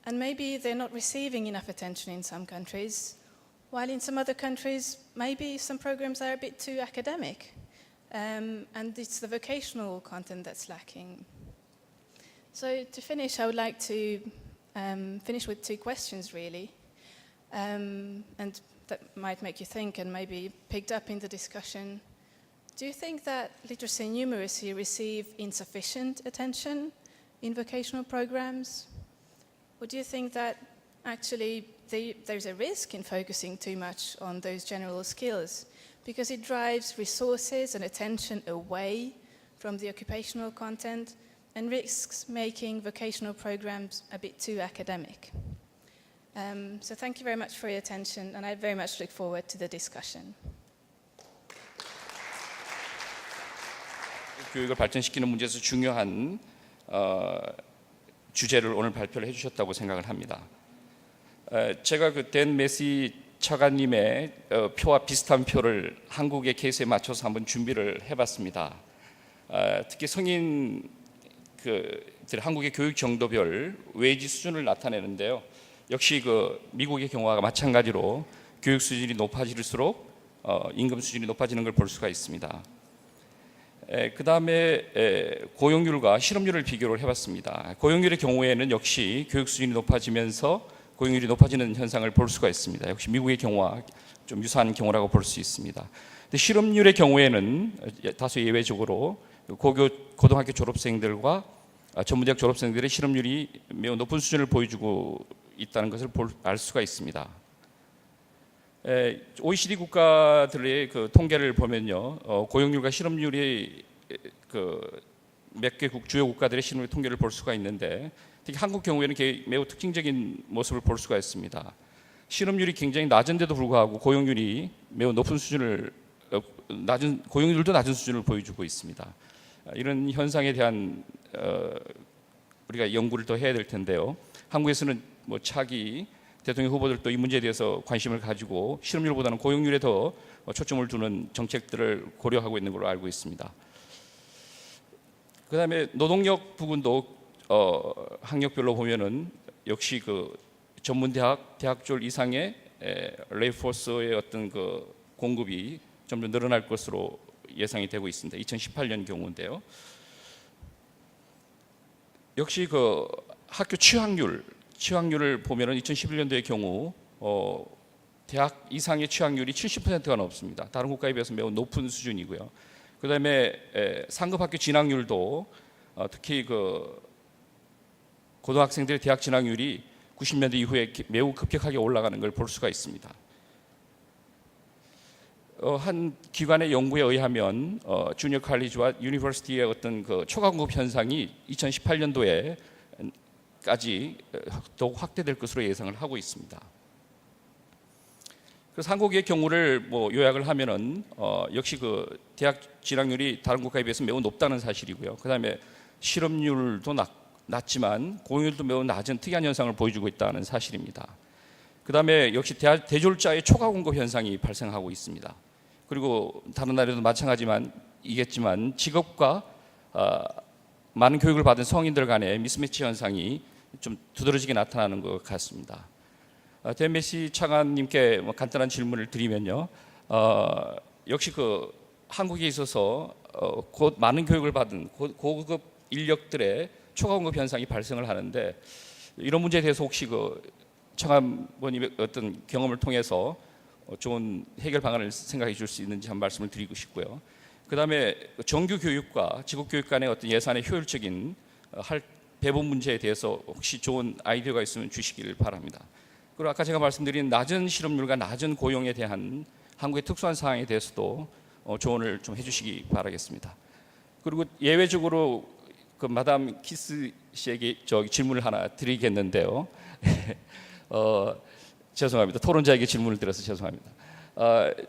And maybe they're not receiving enough attention in some countries, while in some other countries, maybe some programs are a bit too academic. And it's the vocational content that's lacking. So to finish, I would like to finish with two questions, really. And that might make you think and maybe picked up in the discussion. Do you think that literacy and numeracy receive insufficient attention in vocational programs? Or do you think that actually there's a risk in focusing too much on those general skills because it drives resources and attention away from the occupational content and risks making vocational programs a bit too academic? So thank you very much for your attention, and I very much look forward to the discussion. 교육을 발전시키는 문제에서 중요한 주제를 오늘 발표를 해주셨다고 생각을 합니다. 제가 그 댄-메시 차관님의 표와 비슷한 표를 한국의 케이스에 맞춰서 한번 준비를 해봤습니다. 특히 성인 한국의 교육 정도별 웨이지 수준을 나타내는데요. 역시 미국의 경우와 마찬가지로 교육 수준이 높아질수록 임금 수준이 높아지는 걸 볼 수가 있습니다. 그 다음에 고용률과 실업률을 비교를 해봤습니다. 고용률의 경우에는 역시 교육 수준이 높아지면서 고용률이 높아지는 현상을 볼 수가 있습니다. 역시 미국의 경우와 좀 유사한 경우라고 볼 수 있습니다. 근데 실업률의 경우에는 다소 예외적으로 고등학교 졸업생들과 전문대학 졸업생들의 실업률이 매우 높은 수준을 보여주고 있다는 것을 알 수가 있습니다. OECD 국가들의 통계를 보면요, 고용률과 실업률이 몇 개 주요 국가들의 실업률 통계를 볼 수가 있는데, 특히 한국 경우에는 매우 특징적인 모습을 볼 수가 있습니다. 실업률이 굉장히 낮은데도 불구하고 고용률이 매우 높은 수준을 고용률도 낮은 수준을 보여주고 있습니다. 이런 현상에 대한 우리가 연구를 더 해야 될 텐데요. 한국에서는 차기 대통령 후보들도 이 문제에 대해서 관심을 가지고 실업률보다는 고용률에 더 초점을 두는 정책들을 고려하고 있는 걸로 알고 있습니다. 그다음에 노동력 부분도 학력별로 보면은 역시 전문대학, 대학졸 이상의 레이포스의 어떤 공급이 점점 늘어날 것으로 예상이 되고 있습니다. 2018년 경우인데요. 역시 학교 취학률을 보면은 2011년도의 경우 대학 이상의 취학률이 70%가 넘습니다. 다른 국가에 비해서 매우 높은 수준이고요. 그다음에 상급 학교 진학률도 특히 고등학생들의 대학 진학률이 90년대 이후에 매우 급격하게 올라가는 걸 볼 수가 있습니다. 한 기관의 연구에 의하면 주니어 칼리지와 유니버시티의 어떤 초과 공급 현상이 2018년도에까지 더욱 확대될 것으로 예상을 하고 있습니다. 그래서 한국의 경우를 요약을 하면은 역시 대학 진학률이 다른 국가에 비해서 매우 높다는 사실이고요. 그다음에 실업률도 낮지만 고용률도 매우 낮은 특이한 현상을 보여주고 있다는 사실입니다. 그다음에 역시 대졸자의 초과 공급 현상이 발생하고 있습니다. 그리고 다른 나라에도 마찬가지겠지만 직업과 많은 교육을 받은 성인들 간의 미스매치 현상이 좀 두드러지게 나타나는 것 같습니다. 댄-메시 차관님께 간단한 질문을 드리면요, 역시 한국에 있어서 많은 교육을 받은 고급 인력들의 초과 공급 현상이 발생을 하는데, 이런 문제에 대해서 혹시 차관님의 어떤 경험을 통해서 좋은 해결 방안을 생각해 줄 수 있는지 한 말씀을 드리고 싶고요. 그다음에 정규 교육과 직업 교육 간의 어떤 예산의 효율적인 배분 문제에 대해서 혹시 좋은 아이디어가 있으면 주시기를 바랍니다. 그리고 아까 제가 말씀드린 낮은 실업률과 낮은 고용에 대한 한국의 특수한 사항에 대해서도 조언을 좀 해주시기 바라겠습니다. 그리고 예외적으로 마담 키스 씨에게 질문을 하나 드리겠는데요. 죄송합니다. 토론자에게 질문을 드려서 죄송합니다.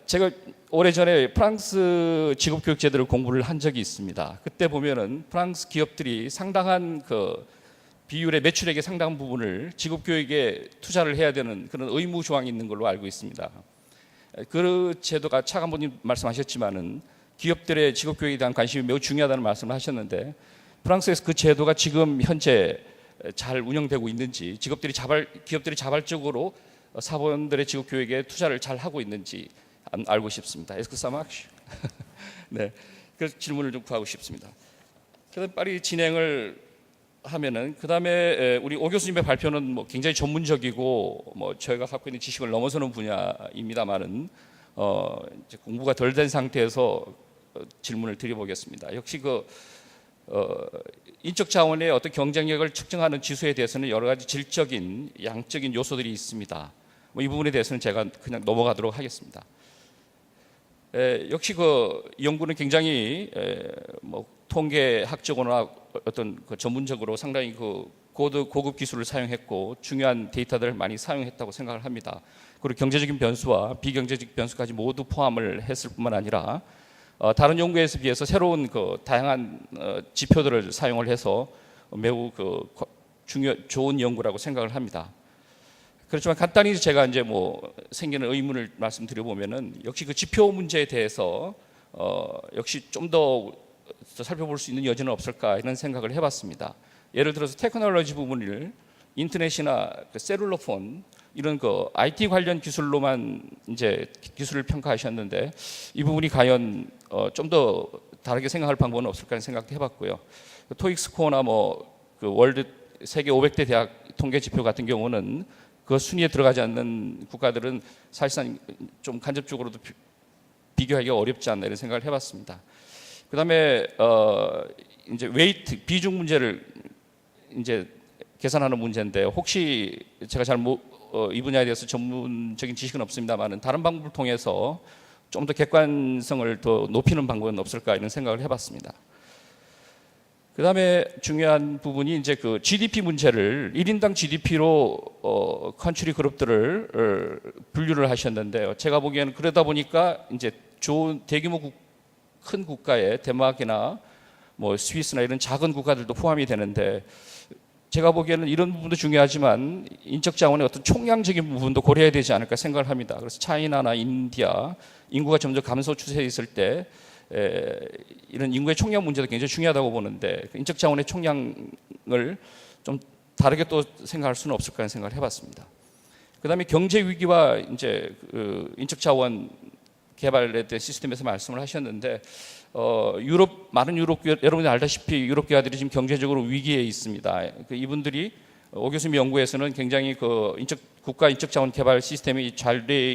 제가 오래전에 프랑스 직업교육 제도를 공부를 한 적이 있습니다. 그때 보면은 프랑스 기업들이 상당한 비율의 매출액의 상당한 부분을 직업교육에 투자를 해야 되는 그런 의무 조항이 있는 걸로 알고 있습니다. 그 제도가 차관보님 말씀하셨지만은 기업들의 직업교육에 대한 관심이 매우 중요하다는 말씀을 하셨는데, 프랑스에서 그 제도가 지금 현재 잘 운영되고 있는지, 기업들이 자발적으로 사원들의 직업교육에 투자를 잘 하고 있는지 알고 싶습니다. 에스크사마시. 네, 그 질문을 좀 구하고 싶습니다. 그다음 빨리 진행을 하면은, 그다음에 우리 오 교수님의 발표는 굉장히 전문적이고 저희가 갖고 있는 지식을 넘어서는 분야입니다만은 이제 공부가 덜 된 상태에서 질문을 드려보겠습니다. 역시 인적 자원의 어떤 경쟁력을 측정하는 지수에 대해서는 여러 가지 질적인, 양적인 요소들이 있습니다. 이 부분에 대해서는 제가 그냥 넘어가도록 하겠습니다. 역시 연구는 굉장히 통계학적으로나 어떤 전문적으로 상당히 고급 기술을 사용했고 중요한 데이터들을 많이 사용했다고 생각을 합니다. 그리고 경제적인 변수와 비경제적 변수까지 모두 포함을 했을 뿐만 아니라 다른 연구에 비해서 새로운 다양한 지표들을 사용을 해서 매우 좋은 연구라고 생각을 합니다. 그렇지만 간단히 제가 이제 생기는 의문을 말씀드려보면은, 역시 지표 문제에 대해서 역시 좀 더 살펴볼 수 있는 여지는 없을까 이런 생각을 해봤습니다. 예를 들어서 테크놀로지 부분을 인터넷이나 셀룰러폰 이런 그 IT 관련 기술로만 이제 기술을 평가하셨는데 이 부분이 과연 좀 더 다르게 생각할 방법은 없을까 하는 생각도 해봤고요. 토익 스코어나 뭐 그 월드 세계 500대 대학 통계 지표 같은 경우는 그 순위에 들어가지 않는 국가들은 사실상 좀 간접적으로도 비교하기가 어렵지 않나 이런 생각을 해봤습니다. 그다음에 이제 웨이트 비중 문제를 이제 계산하는 문제인데 혹시 제가 잘 이 분야에 대해서 전문적인 지식은 없습니다만은 다른 방법을 통해서 좀 더 객관성을 더 높이는 방법은 없을까 이런 생각을 해봤습니다. 그다음에 중요한 부분이 이제 그 GDP 문제를 1인당 GDP로 컨트리 그룹들을 분류를 하셨는데요. 제가 보기에는 그러다 보니까 이제 좋은 대규모 큰 국가에 덴마크나 뭐 스위스나 이런 작은 국가들도 포함이 되는데 제가 보기에는 이런 부분도 중요하지만 인적 자원의 어떤 총량적인 부분도 고려해야 되지 않을까 생각을 합니다. 그래서 차이나나 인디아 인구가 점점 감소 추세에 있을 때 이런 인구의 총량 문제도 굉장히 중요하다고 보는데 인적 자원의 총량을 좀 다르게 또 생각할 수는 없을까 하는 생각을 해봤습니다. 그다음에 경제 위기와 이제 그 인적 자원 개발에 대한 시스템에서 말씀을 하셨는데 많은 유럽 여러분이 알다시피 유럽 기업들이 지금 경제적으로 위기에 있습니다. 이분들이 오 교수님 연구에서는 굉장히 그 국가 인적 자원 개발 시스템이 잘 돼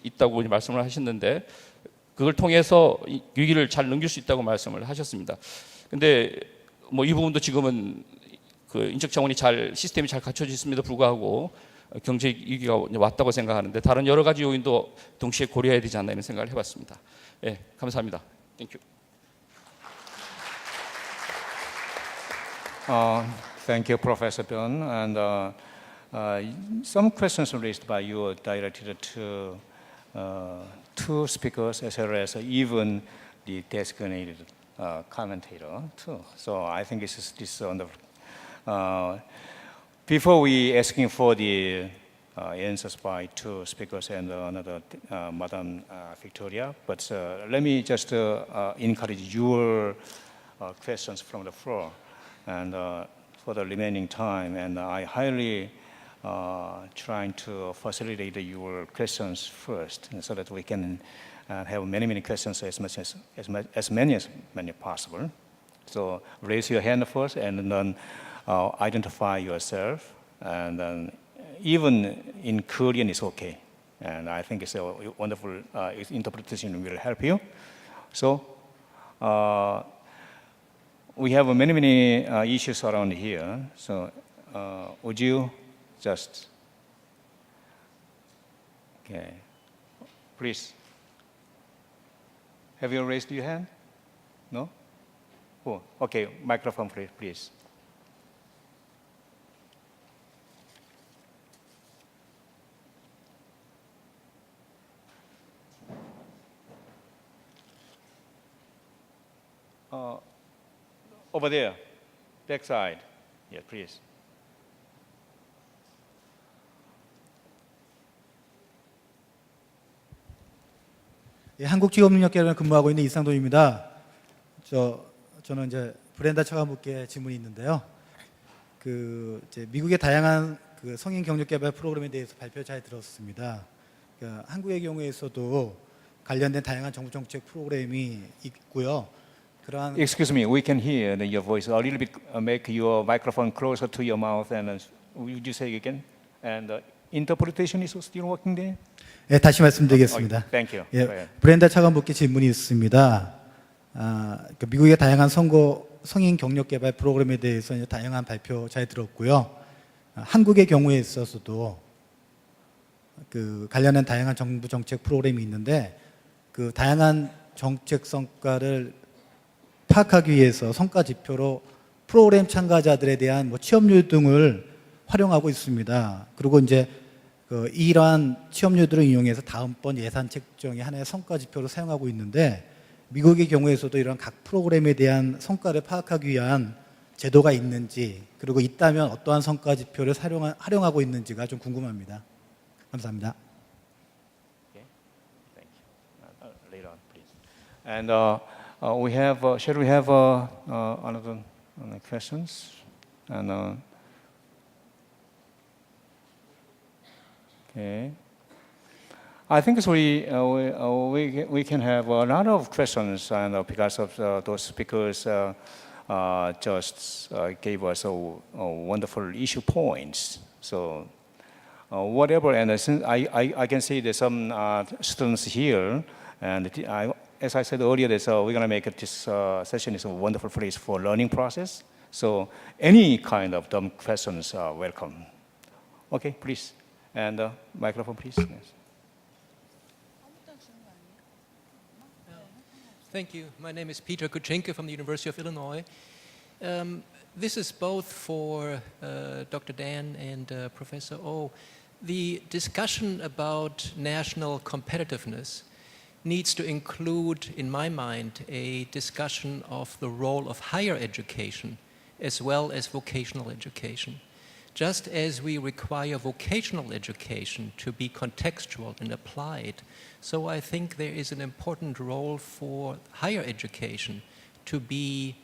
있다고 말씀을 하셨는데 그걸 통해서 위기를 잘 넘길 수 있다고 말씀을 하셨습니다. 근데 뭐 이 부분도 지금은 그 인적 자원이 시스템이 잘 갖춰져 있음에도 불구하고 경제 위기가 왔다고 생각하는데 다른 여러 가지 요인도 동시에 고려해야 되지 않나 이런 생각을 해봤습니다. 예, 감사합니다. 땡큐. Thank you, Professor Byun. And some questions raised by you are directed to two speakers as well as even the designated commentator too. So I think this is wonderful. Before we asking for the answers by two speakers and another Madam Victoria, but let me just encourage your questions from the floor. And for the remaining time, and I highly trying to facilitate your questions first, so that we can have many questions as many as possible. So raise your hand first, and then identify yourself, and then even in Korean is okay. And I think it's a wonderful interpretation will help you. So. We have many issues around here. So would you just, okay, please. Have you raised your hand? No? Oh, okay, microphone please. Over there, back side. Yeah, please. 예, 한국직업능력개발에 근무하고 있는 이상돈입니다. 저는 이제 브렌다 차관부께 질문이 있는데요. 이제 미국의 다양한 그 성인 경력 개발 프로그램에 대해서 발표 잘 들었습니다. 한국의 경우에서도 관련된 다양한 정부 정책 프로그램이 있고요. Excuse me, we can hear your voice. A little bit, make your microphone closer to your mouth, and would you say again? And interpretation is still working there? 예, 다시 말씀드리겠습니다. Thank you. 예, 브렌다 차관부께 질문이 있습니다. 미국의 다양한 성인 경력 개발 프로그램에 대해서 다양한 발표 잘 들었고요. 한국의 경우에 있어서도 관련한 다양한 정부 정책 프로그램이 있는데 그 다양한 정책 성과를 파악하기 위해서 성과 지표로 프로그램 참가자들에 대한 취업률 등을 활용하고 있습니다. 그리고 이제 이러한 취업률들을 이용해서 다음번 예산 책정의 하나의 성과 지표로 사용하고 있는데 미국의 경우에서도 이런 각 프로그램에 대한 성과를 파악하기 위한 제도가 있는지 그리고 있다면 어떠한 성과 지표를 활용하고 있는지가 좀 궁금합니다. 감사합니다. Okay. Thank you. Later on, please. And we have, shall we have another questions? And, okay. I think we can have a lot of questions, and because of those speakers just gave us a wonderful issue points. So whatever, and since I can see there's some students here, and as I said earlier, we're going to make this session is a wonderful place for learning process. So any kind of dumb questions are welcome. Okay, please. And microphone, please. Yes. Thank you. My name is Peter Kuchenko from the University of Illinois. This is both for Dr. Dan and Professor O. The discussion about national competitiveness needs to include, in my mind, a discussion of the role of higher education as well as vocational education. Just as we require vocational education to be contextual and applied, so I think there is an important role for higher education to be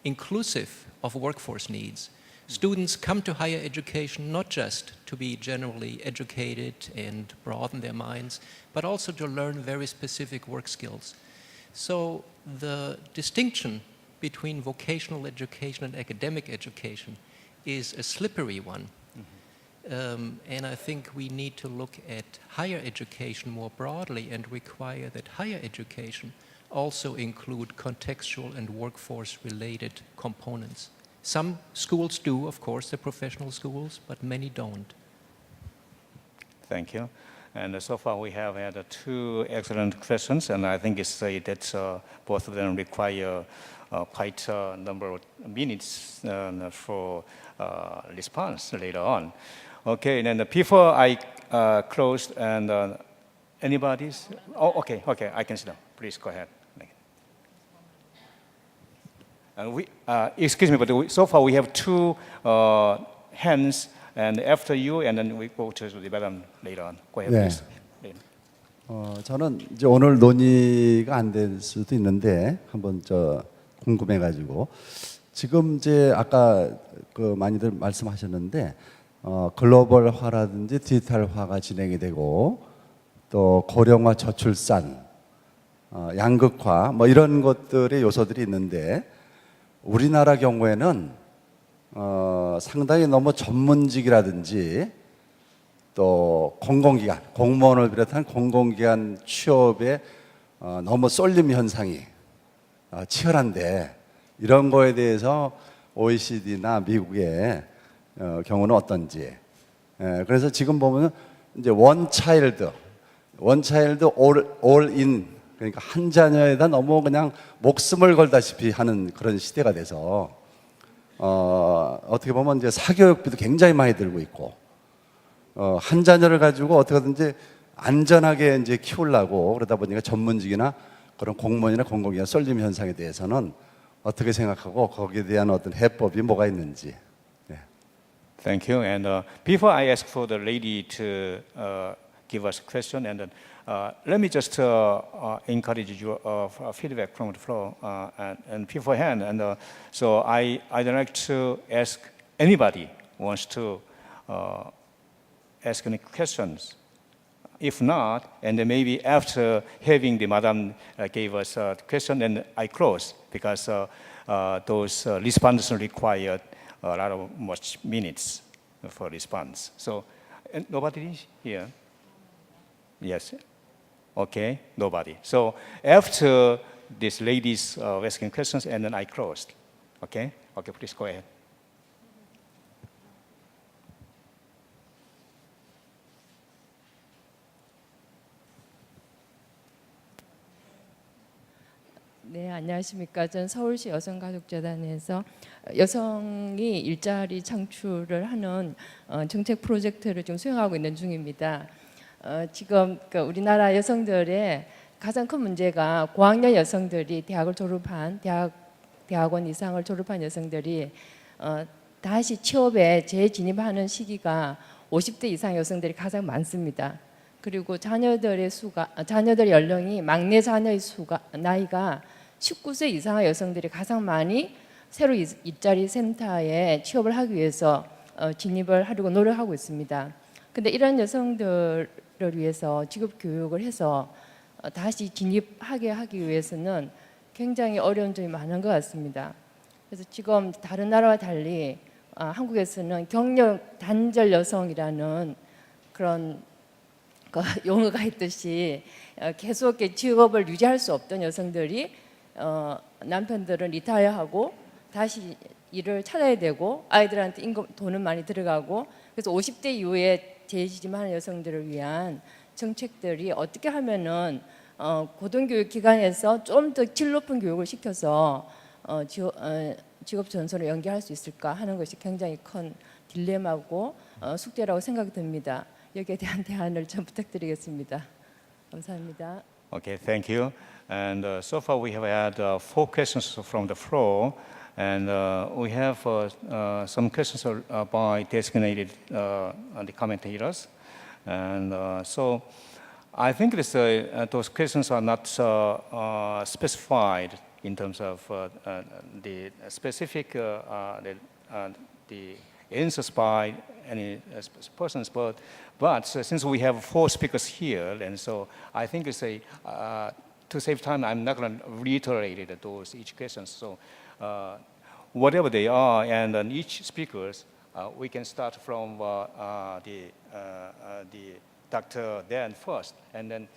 inclusive of workforce needs. Students come to higher education not just to be generally educated and broaden their minds, but also to learn very specific work skills. So the distinction between vocational education and academic education is a slippery one. And I think we need to look at higher education more broadly and require that higher education also include contextual and workforce-related components. Some schools do, of course, the professional schools, but many don't. Thank you. And so far we have had two excellent questions, and I think it's that both of them require quite a number of minutes for response later on. Okay, and then before I close, and anybody's? Oh, okay, I can sit down. Please go ahead. And excuse me, but so far we have two hands, and after you, and then we go to the madam later on. Go ahead, 네. please. 저는 이제 오늘 논의가 안 될 수도 있는데 한번 궁금해가지고 지금 이제 아까 많이들 말씀하셨는데 글로벌화라든지 디지털화가 진행이 되고 또 고령화 저출산, 양극화 뭐 이런 것들의 요소들이 있는데 우리나라 경우에는 상당히 너무 전문직이라든지 또 공공기관, 공무원을 비롯한 공공기관 취업에 너무 쏠림 현상이 치열한데 이런 거에 대해서 OECD나 미국의 경우는 어떤지. 그래서 지금 보면 이제 원 차일드 all in, 그러니까 한 자녀에다 너무 그냥 목숨을 걸다시피 하는 그런 시대가 돼서 어떻게 보면 이제 사교육비도 굉장히 많이 들고 있고 한 자녀를 가지고 어떻게든지 안전하게 이제 키우려고 그러다 보니까 전문직이나 그런 공무원이나 공공기관 쏠림 현상에 대해서는 어떻게 생각하고 거기에 대한 어떤 해법이 뭐가 있는지. Thank you. And before I ask for the lady to give us a question, and let me just encourage your feedback from the floor and beforehand. And so I'd like to ask anybody who wants to ask any questions. If not, and then maybe after having the madam gave us a question, then I close because those responses require a lot of much minutes for response. So nobody is here? Yes. Okay, nobody. So after this lady's asking questions, and then I closed. Okay? Okay, please go ahead. 네, 안녕하십니까. 전 서울시 여성가족재단에서 여성이 일자리 창출을 하는 정책 프로젝트를 좀 수행하고 있는 중입니다. 지금 우리나라 여성들의 가장 큰 문제가 고학년 여성들이 대학을 졸업한 대학원 이상을 졸업한 여성들이 다시 취업에 재진입하는 시기가 50대 이상 여성들이 가장 많습니다. 그리고 자녀들 연령이 막내 자녀의 나이가 19세 이상의 여성들이 가장 많이 새로 일자리 센터에 취업을 하기 위해서 진입을 하려고 노력하고 있습니다. 근데 이런 여성들을 위해서 직업 교육을 해서 다시 진입하게 하기 위해서는 굉장히 어려운 점이 많은 것 같습니다. 그래서 지금 다른 나라와 달리 한국에서는 경력 단절 여성이라는 그런 용어가 있듯이 계속 직업을 유지할 수 없던 여성들이 남편들은 리타이어하고 다시 일을 찾아야 되고 아이들한테 돈은 많이 들어가고 그래서 50대 이후에 재취직하는 여성들을 위한 정책들이 어떻게 하면은 고등교육 기관에서 좀 더 질 높은 교육을 시켜서 직업 전선을 연계할 수 있을까 하는 것이 굉장히 큰 딜레마고 숙제라고 생각이 듭니다. 여기에 대한 대안을 좀 부탁드리겠습니다. 감사합니다. Okay, thank you. And so far we have had 4 questions from the floor, and we have some questions by designated the commentators. And so I think those questions are not specified in terms of the specific the answers by any persons, but since we have 4 speakers here, and so I think it's to save time, I'm not going to reiterate each question. So whatever they are, and on each speakers, we can start from the Dr. Dan first, and then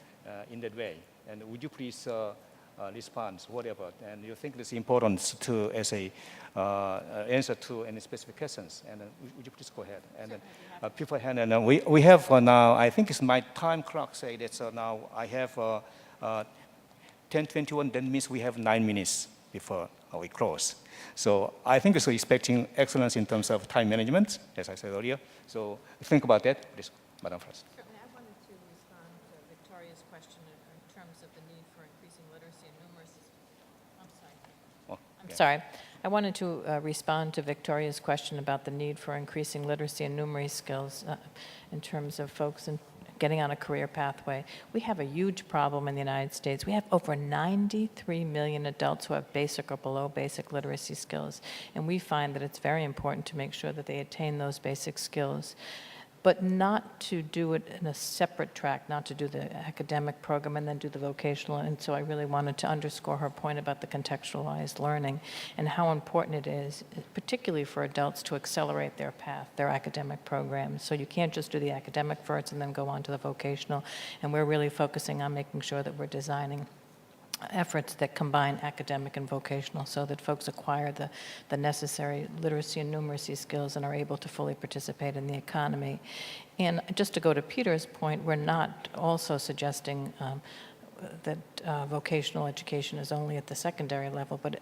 in that way. And would you please respond, whatever, and you think it's important to as a answer to any specific questions, and would you please go ahead? And then beforehand, and we have now, I think it's my time clock say that now I have 10:21, that means we have 9 minutes before we close. So I think it's expecting excellence in terms of time management, as I said earlier. So think about that, please, Madam First. I wanted to respond to Victoria's question in terms of the need for increasing literacy and numeracy. I'm sorry. I wanted to respond to Victoria's question about the need for increasing literacy and numeracy skills in terms of folks getting on a career pathway. We have a huge problem in the United States. We have over 93 million adults who have basic or below basic literacy skills, and we find that it's very important to make sure that they attain those basic skills, but not to do it in a separate track, not to do the academic program and then do the vocational. And so I really wanted to underscore her point about the contextualized learning and how important it is, particularly for adults, to accelerate their path, their academic programs. So you can't just do the academic first and then go on to the vocational. And we're really focusing on making sure that we're designing efforts that combine academic and vocational so that folks acquire the necessary literacy and numeracy skills and are able to fully participate in the economy. And just to go to Peter's point, we're not also suggesting that vocational education is only at the secondary level, but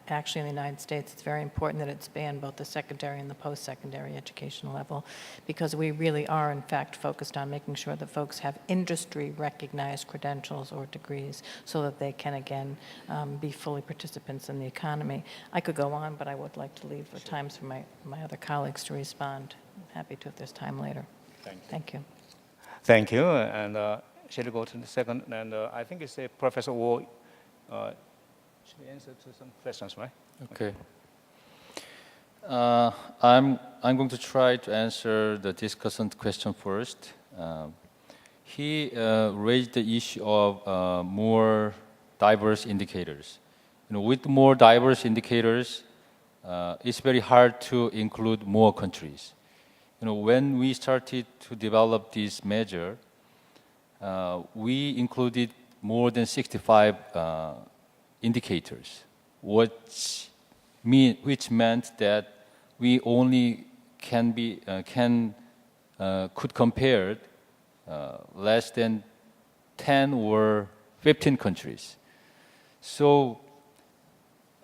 actually in the United States it's very important that it span both the secondary and the post-secondary education level, because we really are in fact focused on making sure that folks have industry-recognized credentials or degrees so that they can again be fully participants in the economy. I could go on, but I would like to leave the times for my other colleagues to respond. I'm happy to if there's time later. Thank you. Thank you. And shall we go to the second? And I think it's Professor Wu should answer to some questions, right? Okay. I'm going to try to answer the discussant question first. He raised the issue of more diverse indicators. With more diverse indicators, it's very hard to include more countries. When we started to develop this measure, we included more than 65 indicators, which meant that we only could compare less than 10 or 15 countries. So,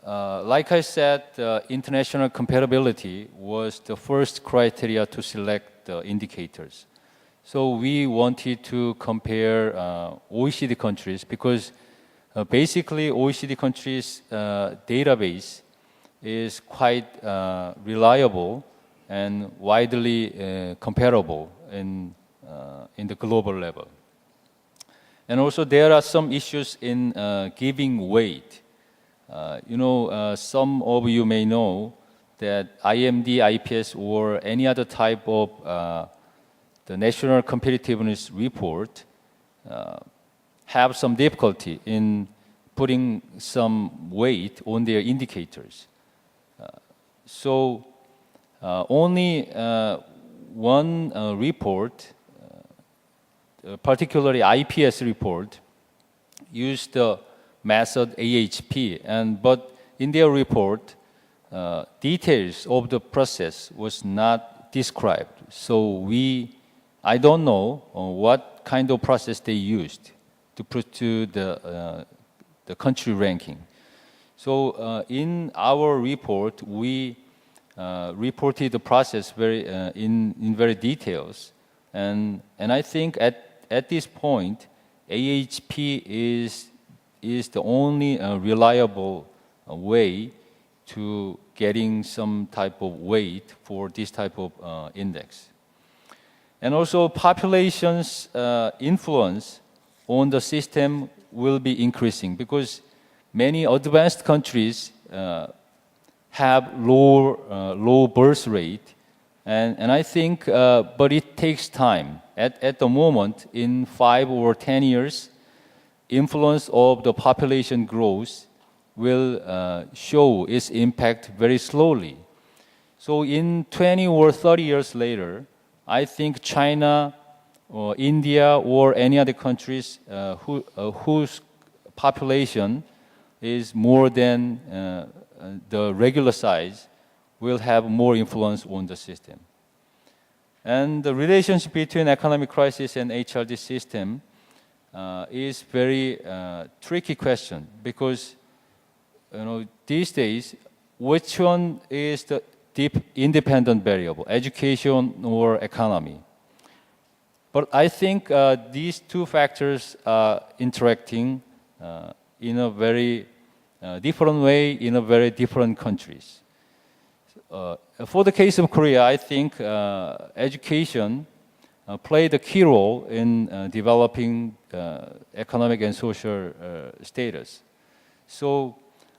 like I said, international compatibility was the first criteria to select the indicators. So we wanted to compare OECD countries because basically OECD countries' database is quite reliable and widely comparable in the global level. And also there are some issues in giving weight some of you may know that IMD, IPS, or any other type of the National Competitiveness Report have some difficulty in putting some weight on their indicators. So only one report, particularly IPS report, used the method AHP, but in their report, details of the process was not described. So I don't know what kind of process they used to put to the country ranking. So in our report, we reported the process in very details, and I think at this point, AHP is the only reliable way to getting some type of weight for this type of index. And also population's influence on the system will be increasing because many advanced countries have low birth rate, and I think, but it takes time. At the moment, in 5 or 10 years, influence of the population growth will show its impact very slowly. So in 20 or 30 years later, I think China or India or any other countries whose population is more than the regular size will have more influence on the system. And the relationship between economic crisis and HRD system is very tricky question because these days, which one is the deep independent variable, education or economy? But I think these two factors are interacting in a very different way in a very different countries. For the case of Korea, I think education played a key role in developing economic and social status. So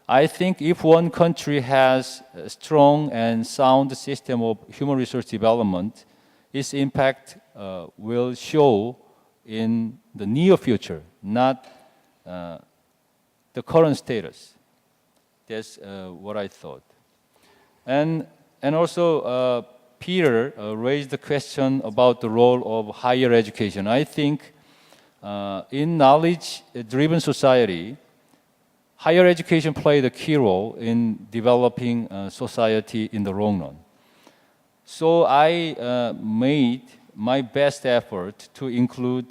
I think if one country has a strong and sound system of human resource development, its impact will show in the near future, not the current status. That's what I thought. And also, Peter raised the question about the role of higher education. I think in knowledge-driven society, higher education played a key role in developing society in the long run. So I made my best effort to include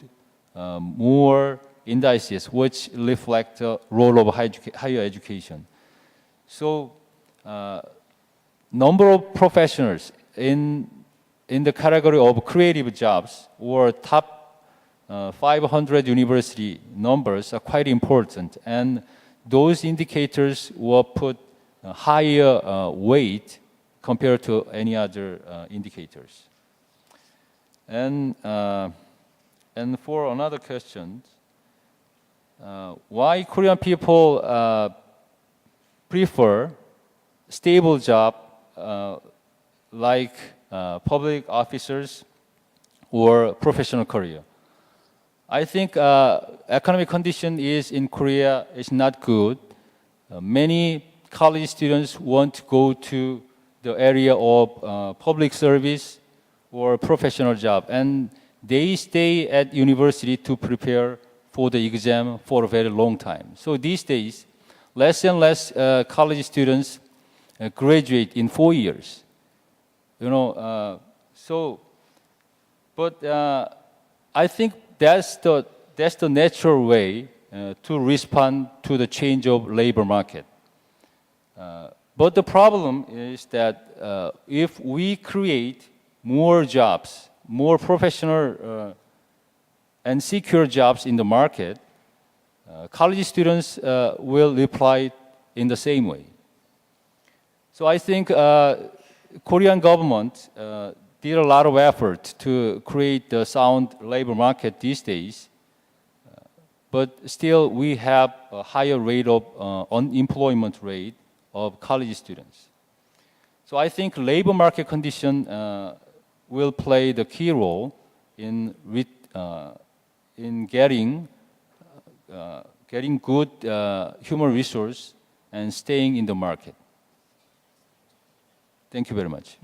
more indices which reflect the role of higher education. So number of professionals in the category of creative jobs or top 500 university numbers are quite important, and those indicators will put higher weight compared to any other indicators. And for another question, why Korean people prefer stable job like public officers or professional career? I think economic condition in Korea is not good. Many college students want to go to the area of public service or professional job, and they stay at university to prepare for the exam for a very long time. So these days, less and less college students graduate in 4 years. But I think that's the natural way to respond to the change of labor market. But the problem is that if we create more jobs, more professional and secure jobs in the market, college students will reply in the same way. So I think Korean government did a lot of effort to create the sound labor market these days. but still we have a higher rate of unemployment rate of college students. So I think labor market condition will play the key role in getting good human resource and staying in the market. Thank you very much.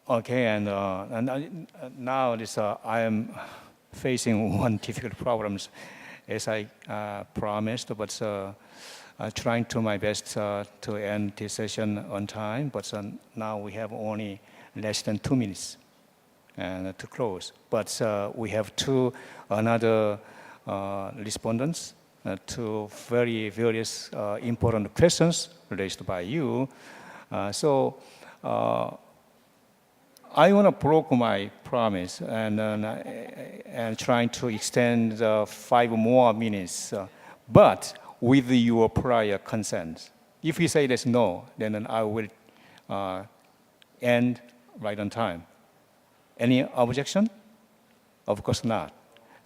Okay, and now this I am facing one difficult problems, as I promised, but I'm trying to my best to end this session on time. But now we have only less than 2 minutes and to close. But we have another respondents to various important questions raised by you. So. I want to broke my promise and trying to extend 5 more minutes, but with your prior consent. If you say there's no, then I will end right on time. Any objection? Of course not.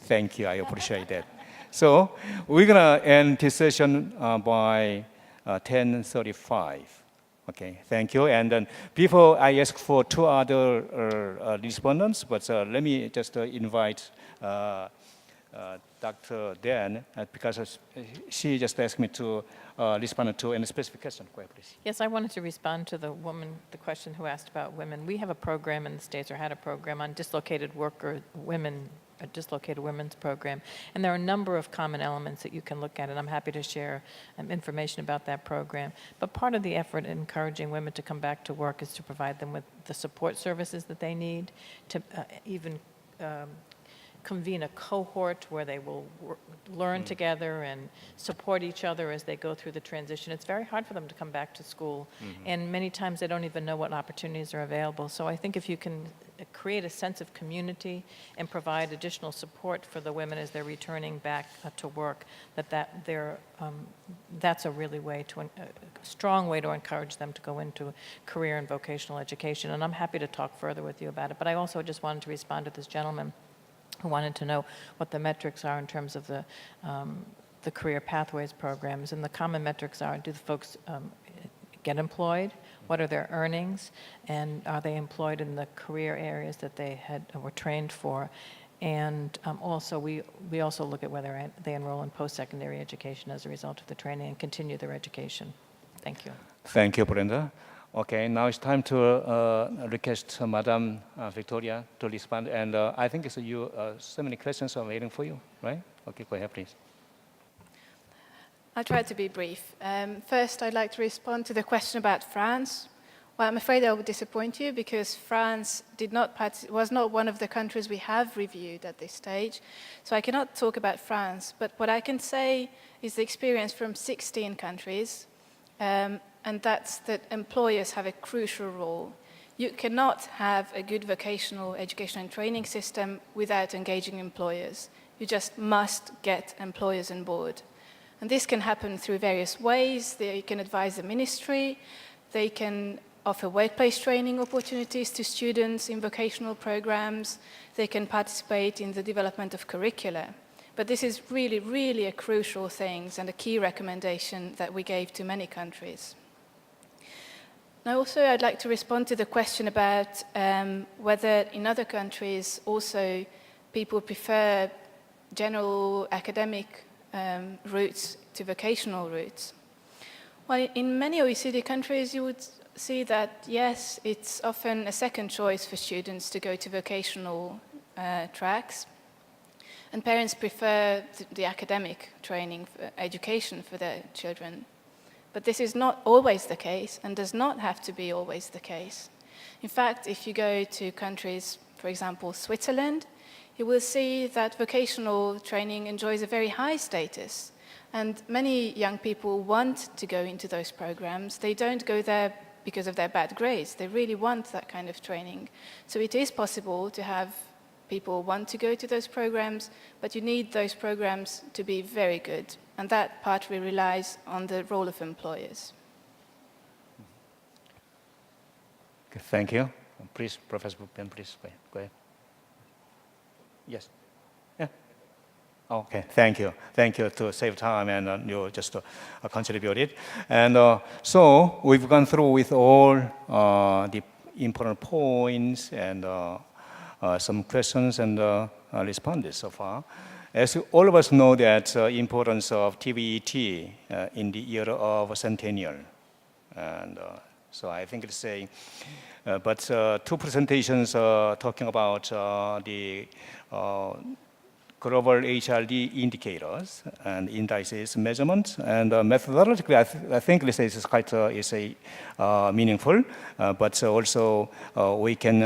Thank you. I appreciate that. So we're gonna end this session by 10:35. Okay, thank you. And then before I ask for 2 other respondents, but let me just invite Dr. Dan, because she just asked me to respond to any specific question. Go ahead, please. Yes, I wanted to respond to the question who asked about women. We have a program in the States, or had a program on dislocated women, a dislocated women's program. And there are a number of common elements that you can look at, and I'm happy to share information about that program. But part of the effort in encouraging women to come back to work is to provide them with the support services that they need, to even convene a cohort where they will learn together and support each other as they go through the transition. It's very hard for them to come back to school, and many times they don't even know what opportunities are available. So I think if you can create a sense of community and provide additional support for the women as they're returning back to work, that's a really strong way to encourage them to go into career and vocational education. And I'm happy to talk further with you about it. But I also just wanted to respond to this gentleman who wanted to know what the metrics are in terms of the career pathways programs. And the common metrics are, do the folks get employed? What are their earnings? And are they employed in the career areas that they were trained for? And also, we also look at whether they enroll in post-secondary education as a result of the training and continue their education. Thank you. Thank you, Brenda. Okay, now it's time to request Madam Victoria to respond. And I think it's so many questions are waiting for you, right? Okay, go ahead, please. I'll try to be brief. First, I'd like to respond to the question about France. Well, I'm afraid I will disappoint you because France was not one of the countries we have reviewed at this stage. So I cannot talk about France, but what I can say is the experience from 16 countries, and that's that employers have a crucial role. You cannot have a good vocational education and training system without engaging employers. You just must get employers on board. And this can happen through various ways. They can advise the ministry. They can offer workplace training opportunities to students in vocational programs. They can participate in the development of curricula. But this is really, really a crucial thing and a key recommendation that we gave to many countries. Now also I'd like to respond to the question about whether in other countries also people prefer general academic routes to vocational routes. Well, in many OECD countries you would see that, yes, it's often a second choice for students to go to vocational tracks. And parents prefer the academic training, education for their children. But this is not always the case and does not have to be always the case. In fact, if you go to countries, for example, Switzerland, you will see that vocational training enjoys a very high status. And many young people want to go into those programs. They don't go there because of their bad grades. They really want that kind of training. So it is possible to have people want to go to those programs, but you need those programs to be very good. And that partly relies on the role of employers. Okay, thank you. Please, Professor Ben, please go ahead. Yes. Yeah. Okay, thank you. Thank you to save time and you just contributed. And so we've gone through with all the important points and some questions and responses so far. As all of us know that importance of TVET in the year of centennial. And so I think it's a, but two presentations talking about the global HRD indicators and indices measurement and methodologically, I think this is quite meaningful, but also we can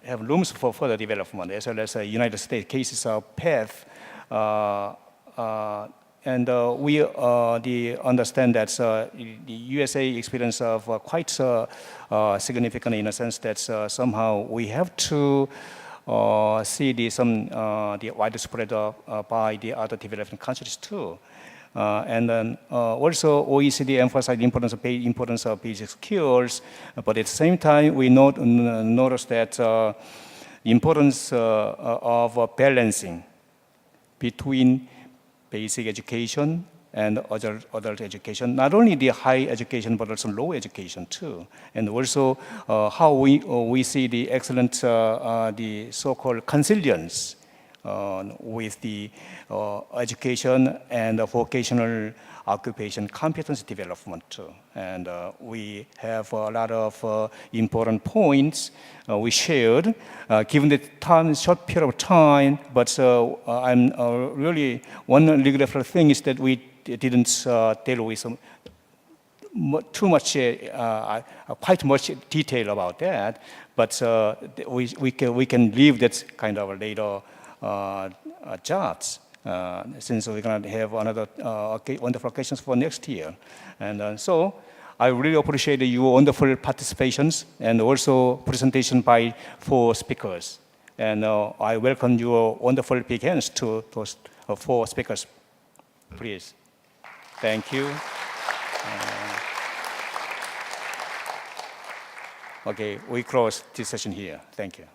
have rooms for further development as well as United States cases of PEF. And we understand that the USA experience of quite significant in a sense that somehow we have to see the widespread by the other developing countries too. And then also OECD emphasized the importance of basic skills, but at the same time we notice that the importance of balancing between basic education and adult education, not only the high education, but also low education too. And also how we see the excellent, the so-called consilience with the education and vocational occupation competence development too. And we have a lot of important points we shared, given the short period of time, but I'm really, one regretful thing is that we didn't deal with too much, quite much detail about that, but we can leave that kind of later jobs, since we're going to have another wonderful occasions for next year. And so I really appreciate your wonderful participations and also presentation by 4 speakers. And I welcome your wonderful big hands to those 4 speakers, please. Thank you. Okay, we close this session here. Thank you.